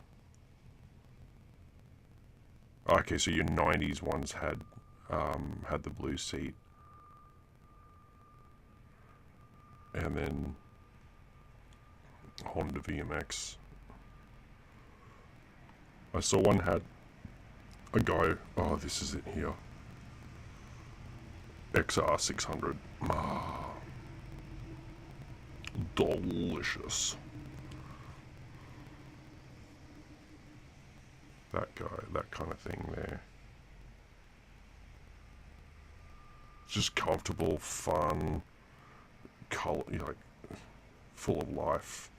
Okay, so your '90s ones had the blue seat, and then Honda VMX. I saw one had a guy. Oh, this is it here. XR 600. Ah, delicious. That guy, that kind of thing there. It's just comfortable, fun, color, like full of life.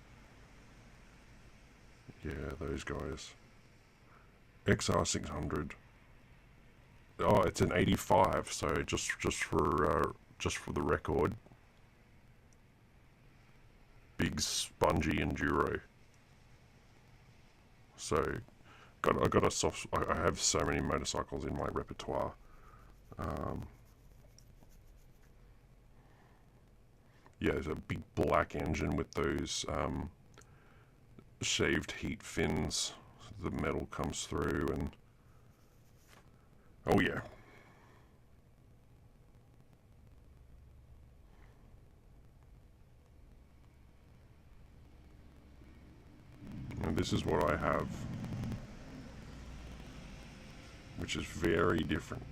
Yeah, those guys. XR 600. Oh, it's an 85. So just for the record, big spongy enduro. So I got a soft. I have so many motorcycles in my repertoire. Yeah, there's a big black engine with those shaved heat fins. The metal comes through, and oh yeah. And this is what I have, which is very different.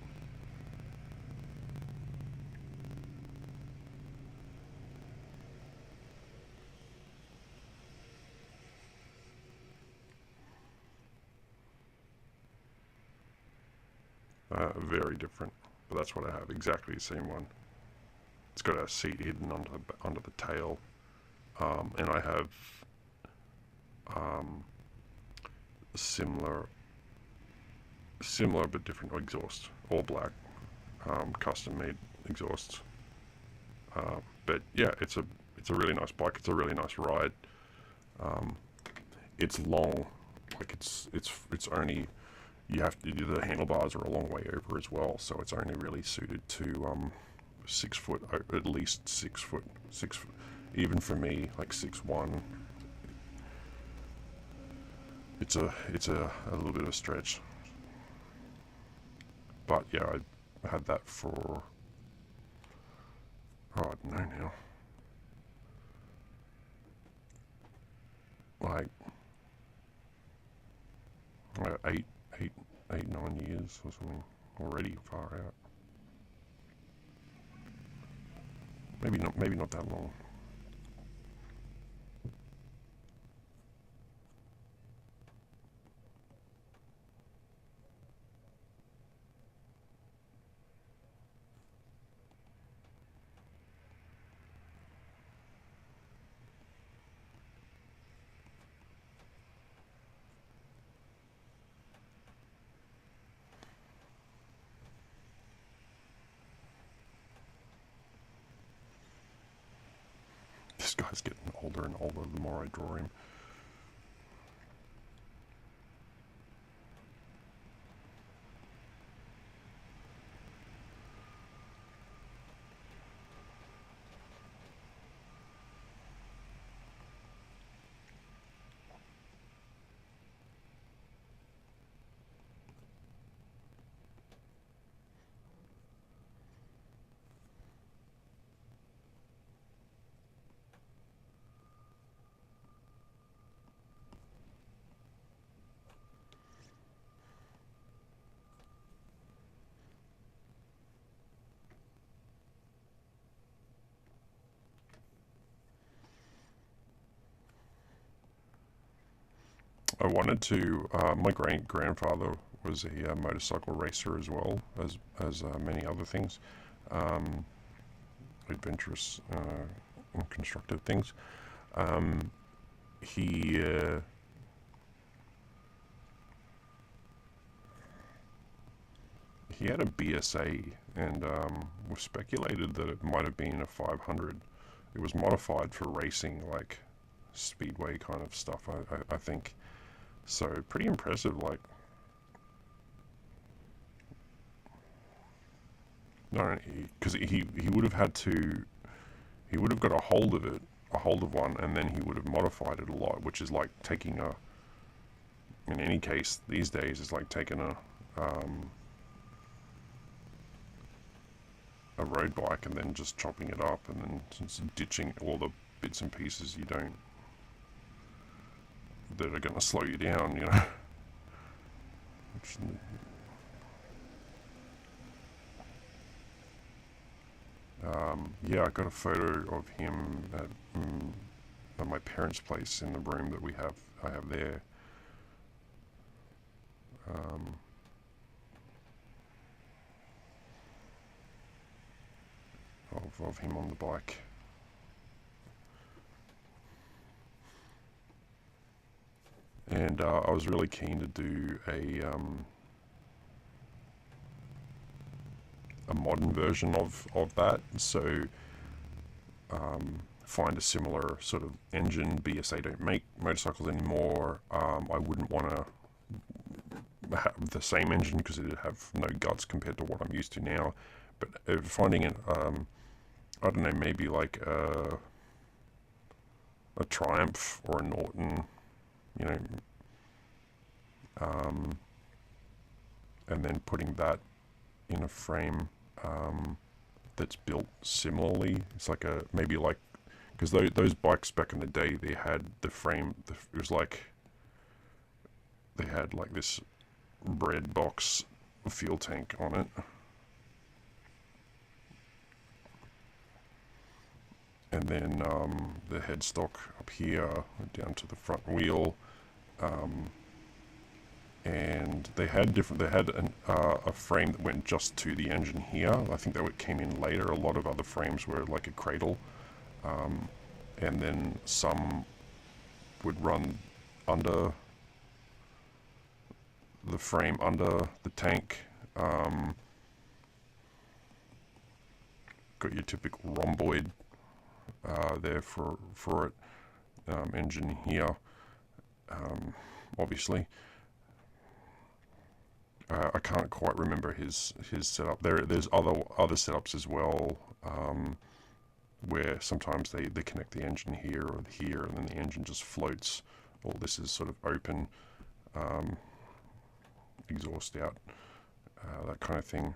Very different, but that's what I have. Exactly the same one. It's got a seat hidden under the tail, and I have similar but different exhaust, all black, custom made exhausts. But yeah, it's a really nice bike. It's a really nice ride. It's long, like it's only you have to the handlebars are a long way over as well, so it's only really suited to 6 foot, at least 6 foot, even for me, like 6'1". It's a little bit of a stretch, but yeah, I had that for I don't know now, like 9 years or something already, far out. Maybe not that long. This guy's getting older and older the more I draw him. I wanted to. My grandfather was a motorcycle racer as well as many other things, um, adventurous and constructive things. Um, he he had a BSA, and was speculated that it might have been a 500. It was modified for racing, like speedway kind of stuff. I think so. Pretty impressive. Like, no, because he would have had to. He would have got a hold of one, and then he would have modified it a lot, which is like taking a. In any case, these days, it's like taking um, a road bike and then just chopping it up and then just ditching all the bits and pieces you don't that are going to slow you down, you know. Which, yeah, I got a photo of him at my parents' place in the room that I have there. Um, of him on the bike. And I was really keen to do a modern version of that. So find a similar sort of engine. BSA don't make motorcycles anymore. I wouldn't want to have the same engine because it'd have no guts compared to what I'm used to now. But finding it, I don't know, maybe like a Triumph or a Norton, you know, and then putting that in a frame that's built similarly. It's like maybe like, because those bikes back in the day, they had the frame, it was like, they had like this bread box fuel tank on it. And then the headstock up here down to the front wheel. And they had a frame that went just to the engine here. I think that came in later. A lot of other frames were like a cradle, and then some would run under the frame, under the tank. Got your typical rhomboid there for it. Engine here, obviously. I can't quite remember his setup. There's other setups as well, where sometimes they connect the engine here or here, and then the engine just floats. All this is sort of open, exhaust out, that kind of thing.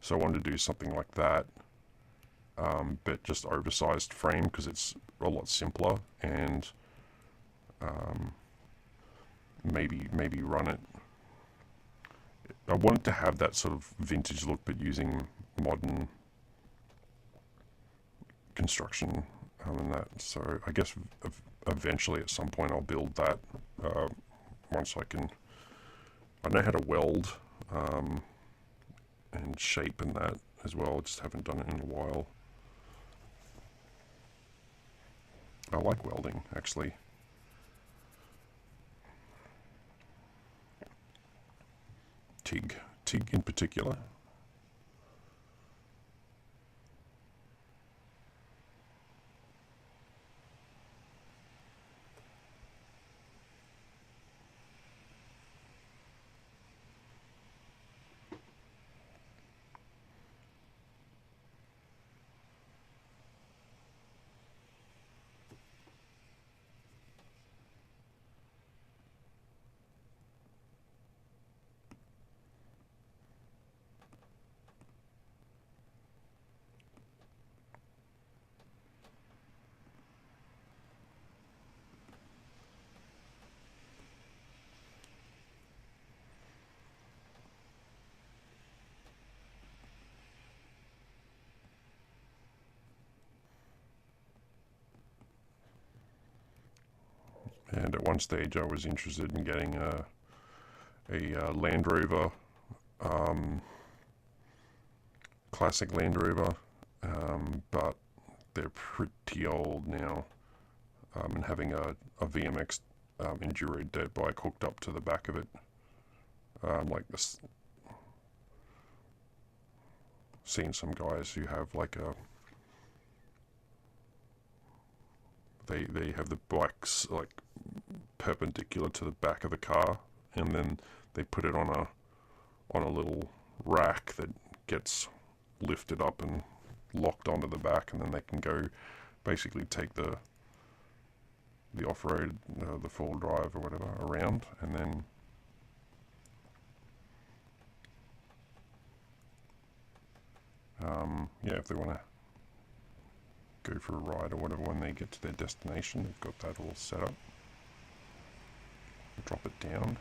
So I wanted to do something like that, but just oversized frame because it's a lot simpler, and maybe run it. I wanted to have that sort of vintage look, but using modern construction and that. So I guess eventually at some point I'll build that once I can. I know how to weld and shape and that as well. I just haven't done it in a while. I like welding, actually. TIG in particular. And at one stage I was interested in getting a Land Rover, classic Land Rover, but they're pretty old now, and having a VMX enduro dirt bike hooked up to the back of it, like this, seen some guys who have like they have the bikes like perpendicular to the back of the car, and then they put it on a little rack that gets lifted up and locked onto the back, and then they can go basically take the off-road, the full drive or whatever around, and then yeah, if they want to go for a ride or whatever when they get to their destination, they've got that all set up. Drop it down.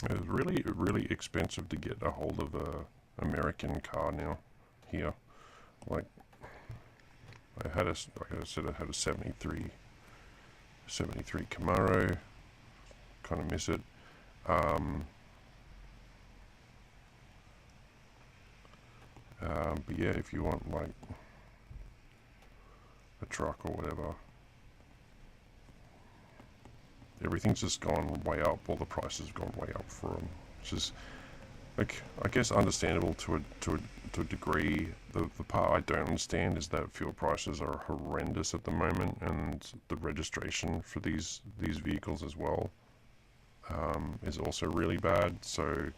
It's really, really expensive to get a hold of a American car now here. Like, like I said, I had a 73 Camaro. kind of miss it. Um, but yeah, if you want like a truck or whatever, everything's just gone way up. All the prices have gone way up for them, which is, like, I guess understandable to a degree. The part I don't understand is that fuel prices are horrendous at the moment, and the registration for these vehicles as well is also really bad. So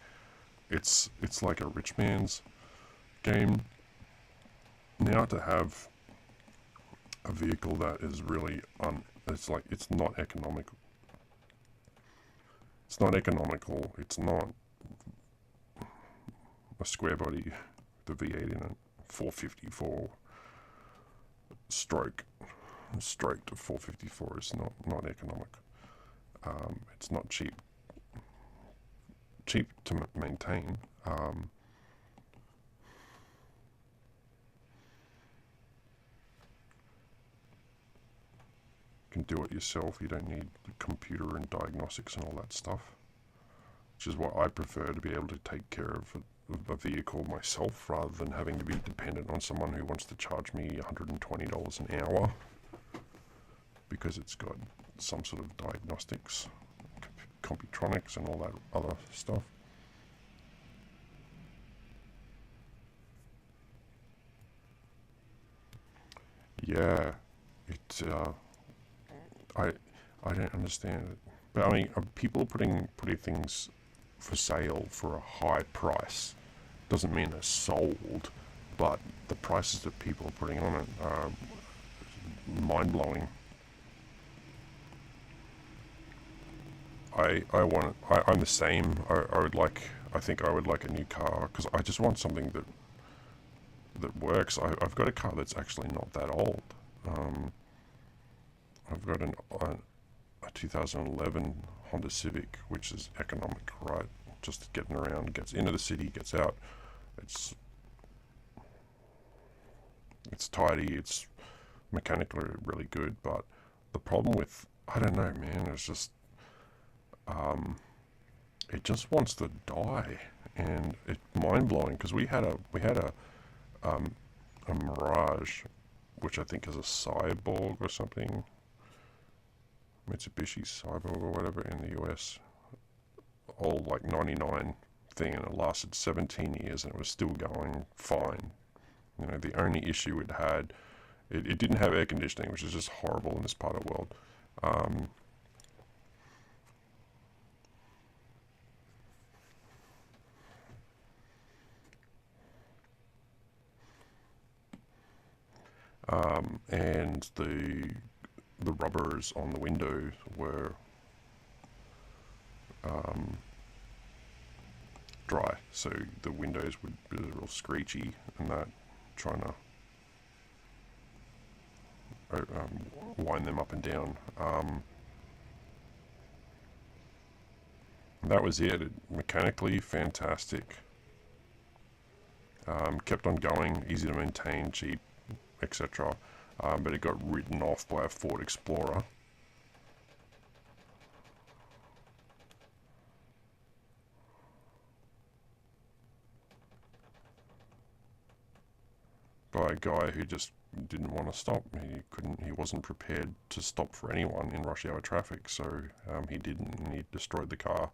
it's like a rich man's game now to have a vehicle that is really it's like it's not economical. It's not economical. It's not a square body, the V8 in it, 454 stroke to 454 is not economic. It's not cheap to maintain. You can do it yourself. You don't need the computer and diagnostics and all that stuff, which is what I prefer, to be able to take care of a vehicle myself rather than having to be dependent on someone who wants to charge me $120 an hour because it's got some sort of diagnostics, computronics and all that other stuff. Yeah, it I don't understand it. But I mean, people putting things for sale for a high price doesn't mean they're sold, but the prices that people are putting on it are mind-blowing. I'm the same. I think I would like a new car because I just want something that works. I've got a car that's actually not that old. I've got a 2011 Honda Civic, which is economic, right? Just getting around, gets into the city, gets out. It's tidy. It's mechanically really good, but the problem with, I don't know, man, it's just it just wants to die, and it's mind blowing because we had a Mirage, which I think is a Cyborg or something, Mitsubishi Cyborg or whatever in the US, all like 99 thing, and it lasted 17 years and it was still going fine. You know, the only issue it had, it didn't have air conditioning, which is just horrible in this part of the world. And the rubbers on the windows were dry, so the windows would be real screechy and that, trying to wind them up and down. That was it. Mechanically fantastic. Kept on going, easy to maintain, cheap, etc. But it got written off by a Ford Explorer. By a guy who just didn't want to stop. He wasn't prepared to stop for anyone in rush hour traffic, so he didn't, and he destroyed the car.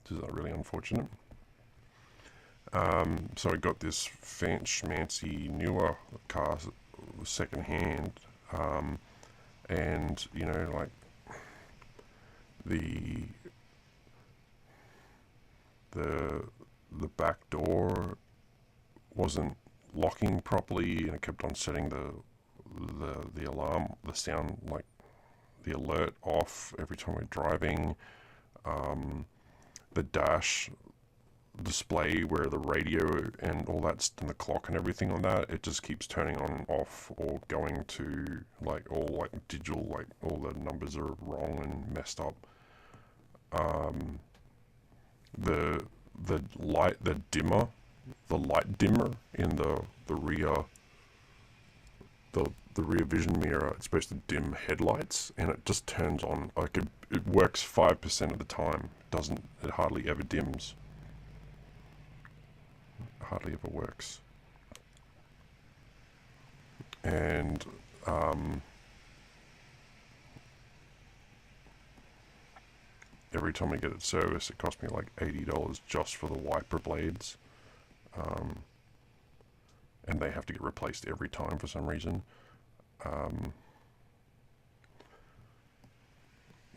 This is really unfortunate. So I got this fancy newer car second hand, and you know, like the back door wasn't locking properly, and it kept on setting the alarm, the sound, like the alert off every time we're driving. The dash display where the radio and all that, and the clock and everything on that, it just keeps turning on and off, or going to like all like digital, like all the numbers are wrong and messed up. The light dimmer in the rear, the the rear vision mirror, it's supposed to dim headlights, and it just turns on. Like it works 5% of the time. It hardly ever dims. It hardly ever works. And every time I get it serviced, it costs me like $80 just for the wiper blades. And they have to get replaced every time for some reason.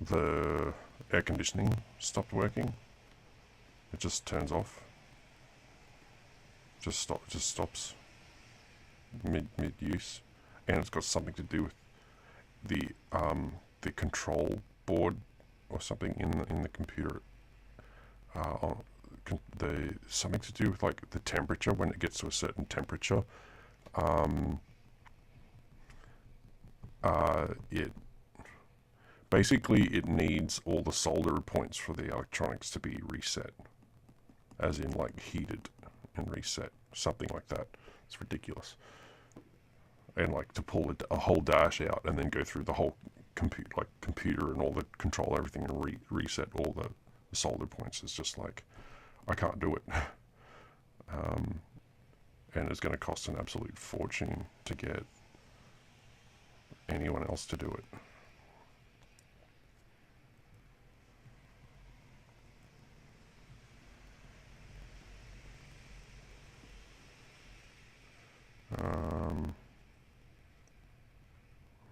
The air conditioning stopped working. It just turns off. Just stops mid use, and it's got something to do with the control board or something in the computer. Something to do with like the temperature. When it gets to a certain temperature, it needs all the solder points for the electronics to be reset, as in like heated and reset, something like that. It's ridiculous. And like to pull a whole dash out and then go through the whole computer and all the control, everything, and reset all the solder points is just like, I can't do it. And it's going to cost an absolute fortune to get anyone else to do it.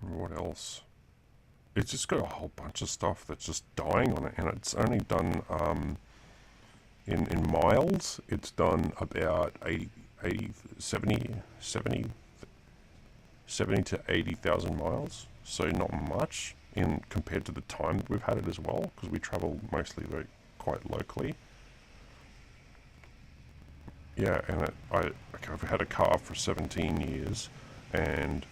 What else? It's just got a whole bunch of stuff that's just dying on it, and it's only done in miles. It's done about 70 to 80,000 miles, so not much in compared to the time that we've had it as well, because we travel mostly quite locally. Yeah, and I've had a car for 17 years and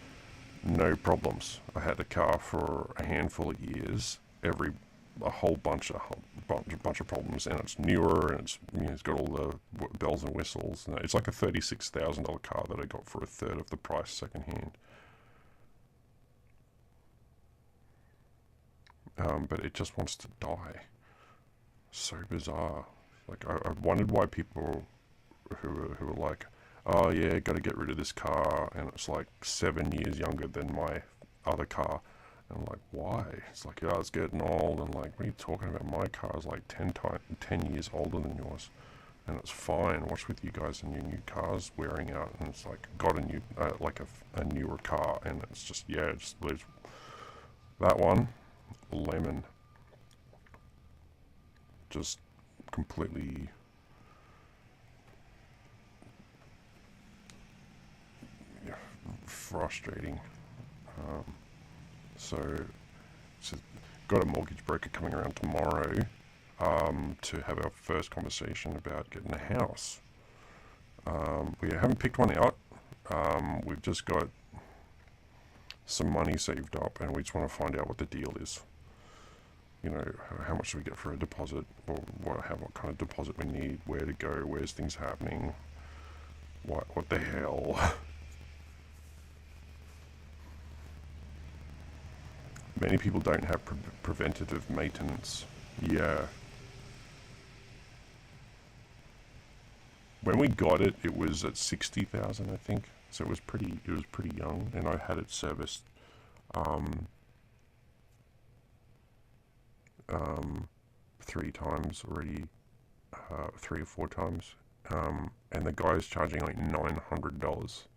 no problems. I had a car for a handful of years, a whole bunch of problems, and it's newer, and it's got all the bells and whistles. And it's like a $36,000 car that I got for a third of the price secondhand. But it just wants to die. So bizarre. Like I wondered why people who are like, oh yeah, got to get rid of this car, and it's like 7 years younger than my other car. And I'm like, why? It's like, yeah, it's getting old. And like, what are you talking about? My car is like 10 years older than yours, and it's fine. What's with you guys and your new cars wearing out? And it's like, got a new, like a newer car, and it's just, yeah, there's that one, lemon, just completely frustrating. So got a mortgage broker coming around tomorrow to have our first conversation about getting a house. We haven't picked one out. We've just got some money saved up, and we just want to find out what the deal is. You know, how much do we get for a deposit, or what kind of deposit we need, where to go, where's things happening, what the hell. Many people don't have preventative maintenance. Yeah. When we got it, it was at 60,000, I think. So it was pretty young, and I had it serviced 3 times already, 3 or 4 times, and the guy's charging like $900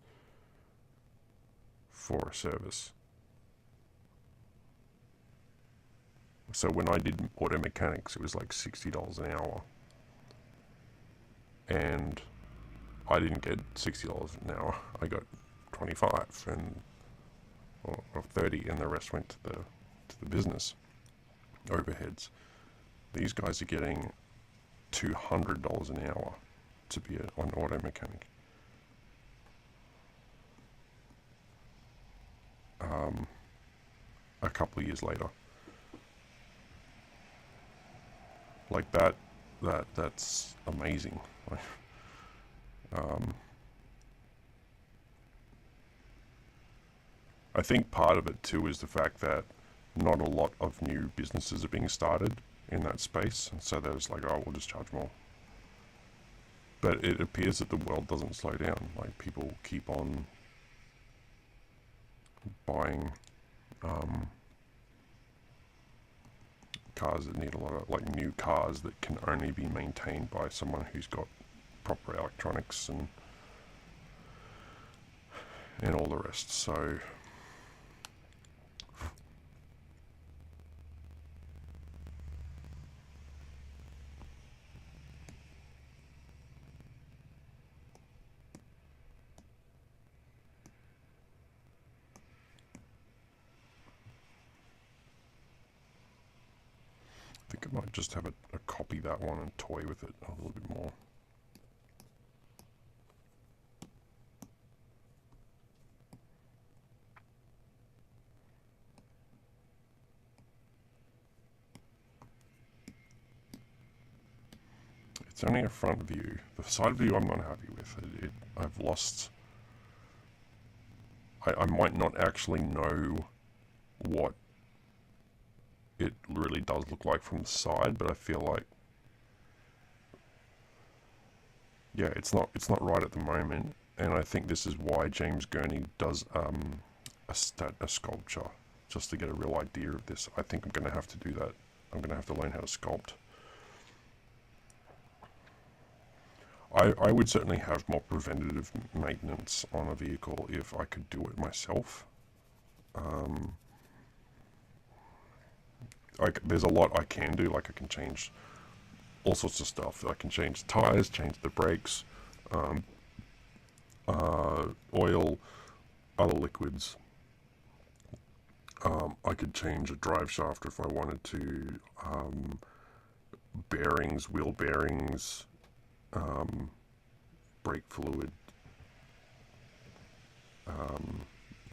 for a service. So when I did auto mechanics, it was like $60 an hour, and I didn't get $60 an hour. I got 25 or 30, and the rest went to the business overheads. These guys are getting $200 an hour to be an auto mechanic. A couple of years later. Like that's amazing. I think part of it too is the fact that not a lot of new businesses are being started in that space, and so there's like, oh, we'll just charge more. But it appears that the world doesn't slow down. Like, people keep on buying cars that need a lot of, like, new cars that can only be maintained by someone who's got proper electronics and all the rest. So I think I might just have a copy that one and toy with it a little bit more. It's only a front view. The side view I'm not happy with. I've lost... I might not actually know what it really does look like from the side, but I feel like, yeah, it's not right at the moment, and I think this is why James Gurney does a sculpture, just to get a real idea of this. I think I'm going to have to do that. I'm going to have to learn how to sculpt. I would certainly have more preventative maintenance on a vehicle if I could do it myself. There's a lot I can do. Like, I can change all sorts of stuff. I can change tires, change the brakes, oil, other liquids. I could change a drive shaft if I wanted to. Bearings, wheel bearings, brake fluid,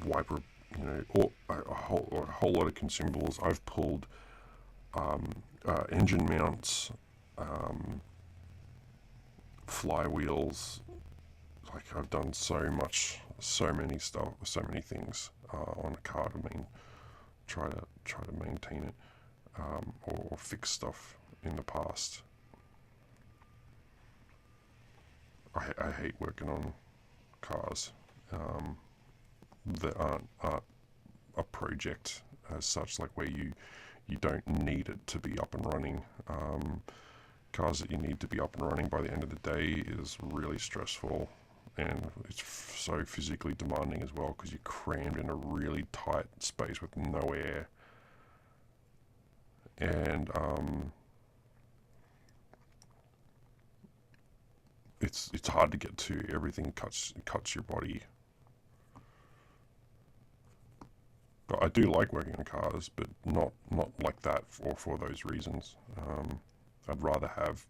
wiper, or a whole lot of consumables. I've pulled engine mounts, flywheels. Like, I've done so many things on a car to try to maintain it, or fix stuff in the past. I hate working on cars that aren't a project as such, like where you don't need it to be up and running. Cars that you need to be up and running by the end of the day is really stressful, and it's so physically demanding as well, because you're crammed in a really tight space with no air, and it's hard to get to. Everything cuts your body. But I do like working on cars, but not like that for those reasons. I'd rather have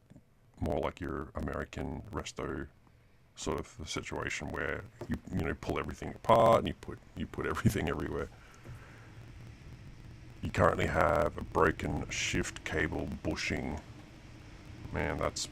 more like your American resto sort of situation, where you pull everything apart and you put everything everywhere. You currently have a broken shift cable bushing. Man, that's